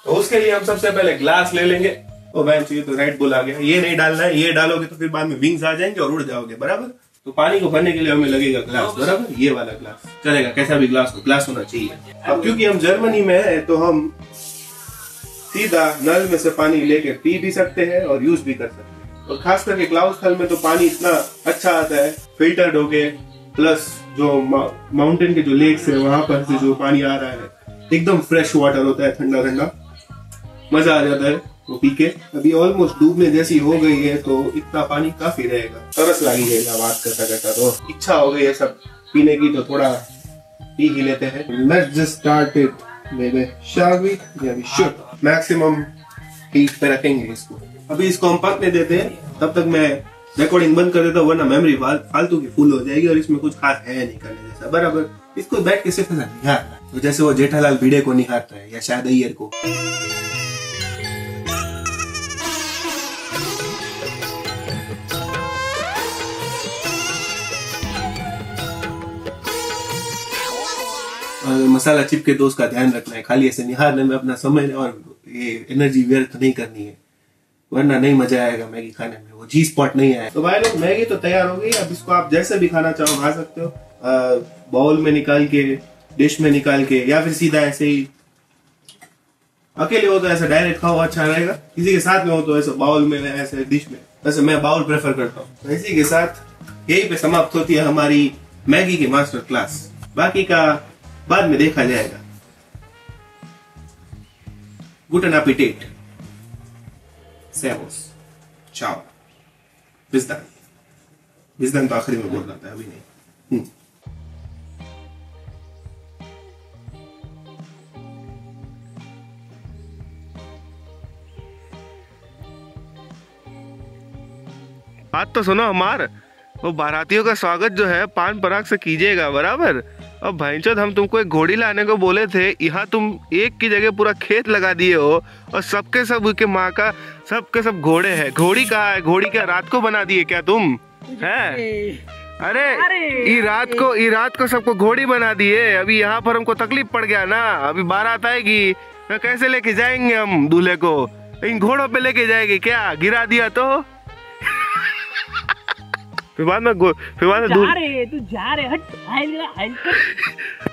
तो उसके लिए हम सबसे पहले ग्लास ले लेंगे। ओ बहन चाहिए तो रेड बुल आ गया, ये नहीं डालना है, ये डालोगे तो फिर बाद में विंग्स आ जाएंगे और उड़ जाओगे, बराबर? तो पानी को भरने के लिए हमें लगेगा ग्लास, बराबर? ये वाला ग्लास चलेगा, कैसा भी ग्लास हो, ग्लास होना चाहिए। अब क्योंकि हम जर्मनी में है तो हम सीधा नल में से पानी लेके पी भी सकते हैं और यूज भी कर सकते हैं। और खास करके क्लाउस्थल में तो पानी इतना अच्छा आता है, फिल्टर्ड हो गए, प्लस जो माउंटेन के जो लेक्स है वहां पर से जो पानी आ रहा है एकदम फ्रेश वाटर होता है, ठंडा ठंडा, मजा आ जाता है वो पी के। अभी ऑलमोस्ट डूबने जैसी हो गई है तो इतना पानी काफी रहेगा, तरस लगी है बात करता करता, तो इच्छा हो गई है सब पीने की, तो थोड़ा पी ही लेते हैं। Let's just start it baby, shall we? या वी शुड। मैक्सिमम हीट पे रखेंगे इसको। अभी इसको हम पकने देते हैं, तब तक मैं रिकॉर्डिंग बंद कर देता हूँ, वरना मेमोरी फालतू की फुल हो जाएगी और इसमें कुछ खास है नहीं करने जैसा, बराबर? इसको बैठ के सिर्फ निहारना, तो जैसे वो जेठालाल भिड़े को निहारता है या शायद अय्यर को। मसाला चिपके तो उसका ध्यान रखना है, खाली ऐसे निहारने में अपना समय और ये एनर्जी व्यर्थ नहीं करनी है, वरना नहीं मजा आएगा मैगी खाने में, वो जी स्पॉट नहीं आएगा। तो भाई लोग मैगी तो तैयार हो गई। अब इसको आप जैसे भी खाना चाहो खा सकते हो, बाउल में निकाल के, डिश में निकाल के, या फिर सीधा ऐसे ही अकेले हो तो ऐसे डायरेक्ट खाओ अच्छा रहेगा, किसी के साथ में हो तो ऐसे बाउल में, ऐसे डिश में, वैसे मैं बाउल प्रेफर करता हूँ। तो इसी के साथ यही पे समाप्त होती है हमारी मैगी की मास्टर क्लास, बाकी का बाद में देखा जाएगा। गुटन एपिटेट, सेवोस, चाओ, बिस्दान तो आखिरी में बोल रहा था, अभी नहीं। बात तो सुनो हमार, वो बारातियों का स्वागत जो है पान पराग से कीजिएगा, बराबर? अब भाईचोद हम तुमको एक घोड़ी लाने को बोले थे, यहाँ तुम एक की जगह पूरा खेत लगा दिए हो और सबके सब के माँ का सबके सब घोड़े हैं। घोड़ी कहाँ है? घोड़ी क्या रात को बना दिए क्या तुम? हैं? अरे ई रात को सबको घोड़ी बना दिए। अभी यहाँ पर हमको तकलीफ पड़ गया ना, अभी बारात आएगी तो कैसे लेके जाएंगे हम दूल्हे को? इन घोड़ों पे लेके जाएंगे क्या? गिरा दिया तो फिर बाद में जा रहे, तू जा रहे, हट, हाइल कर।